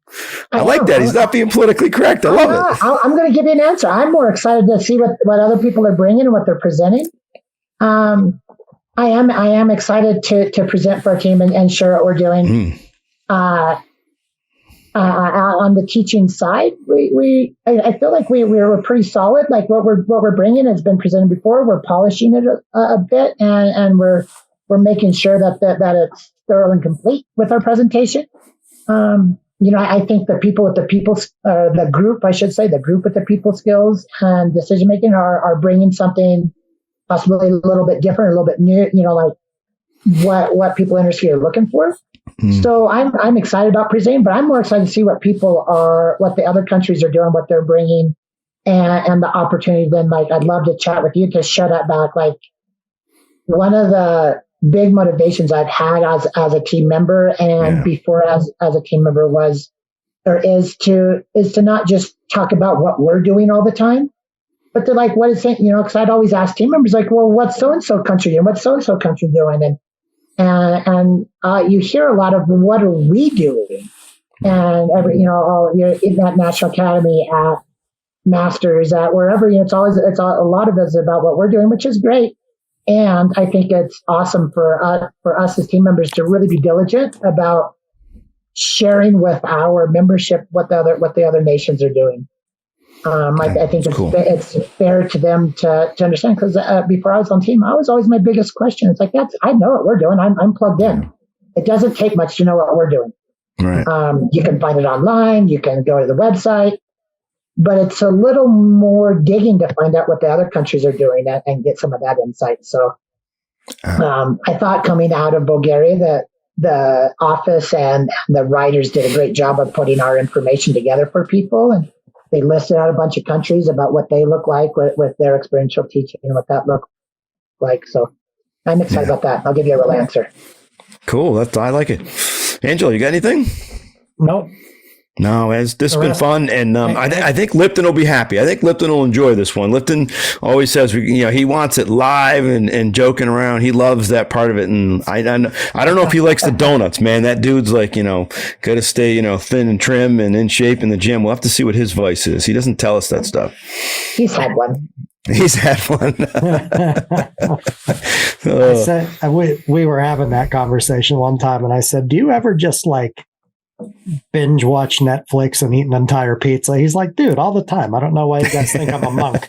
I like that. He's not being politically correct. I love it. I'm going to give you an answer. I'm more excited to see what other people are bringing and what they're presenting. I am excited to present for our team and share what we're doing. On the teaching side, I feel like we're pretty solid. Like what we're bringing has been presented before. We're polishing it a bit, and we're making sure that it's thorough and complete with our presentation. I think the group with the people skills and decision making are bringing something possibly a little bit different, a little bit new. Like what people in industry are looking for. So I'm excited about presenting, but I'm more excited to see what the other countries are doing, what they're bringing, and the opportunity. Then, like, I'd love to chat with you to share that back. Like, one of the big motivations I've had as a team member and before as a team member is to not just talk about what we're doing all the time, but to like, what is it? Because I'd always ask team members like, well, what's so and so country doing? What's so and so country doing? And you hear a lot of what are we doing, and you're in that National Academy, at Masters, at wherever, it's a lot of it is about what we're doing, which is great. And I think it's awesome for us as team members to really be diligent about sharing with our membership what the other nations are doing. I think it's fair to them to understand, because before I was on team, I was always my biggest question. It's like, I know what we're doing. I'm plugged in. It doesn't take much to know what we're doing. Right. You can find it online. You can go to the website, but it's a little more digging to find out what the other countries are doing and get some of that insight. So I thought coming out of Bulgaria that the office and the writers did a great job of putting our information together for people, and they listed out a bunch of countries about what they look like with their experiential teaching and what that looked like. So I'm excited about that. I'll give you a real answer. Cool. I like it. Angelo, you got anything? Nope. No, this has been fun, and I think Lipton will be happy. I think Lipton will enjoy this one. Lipton always says, he wants it live and joking around. He loves that part of it, and I don't know if he likes the donuts, man. That dude's like, got to stay, thin and trim and in shape in the gym. We'll have to see what his vice is. He doesn't tell us that stuff. He's had one. He's had one. I said, we were having that conversation one time, and I said, do you ever just like binge watch Netflix and eat an entire pizza? He's like, dude, all the time. I don't know why you guys think I'm a monk.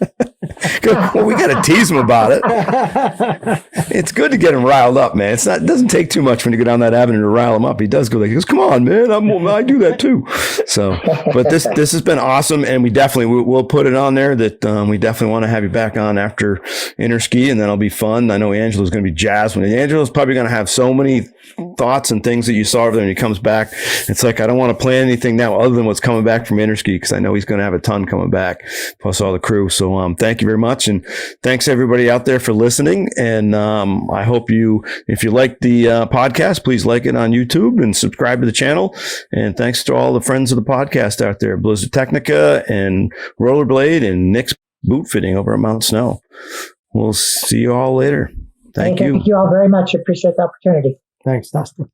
Well, we got to tease him about it. It's good to get him riled up, man. It doesn't take too much when you go down that avenue to rile him up. He does go he goes, come on, man. I do that too. So, but this has been awesome, and we'll put it on there that we definitely want to have you back on after Interski, and that'll be fun. I know Angelo's going to be jazzed. Angelo's probably going to have so many thoughts and things that you saw over there when he comes back. It's like, I don't want to plan anything now other than what's coming back from Interski, because I know he's going to have a ton coming back, plus all the crew. So thank you very much. And thanks everybody out there for listening. And I hope if you like the podcast, please like it on YouTube and subscribe to the channel. And thanks to all the friends of the podcast out there, Blizzard Technica and Rollerblade and Nick's Boot Fitting over at Mount Snow. We'll see you all later. Thank you. Thank you all very much. Appreciate the opportunity. Thanks, Dustin.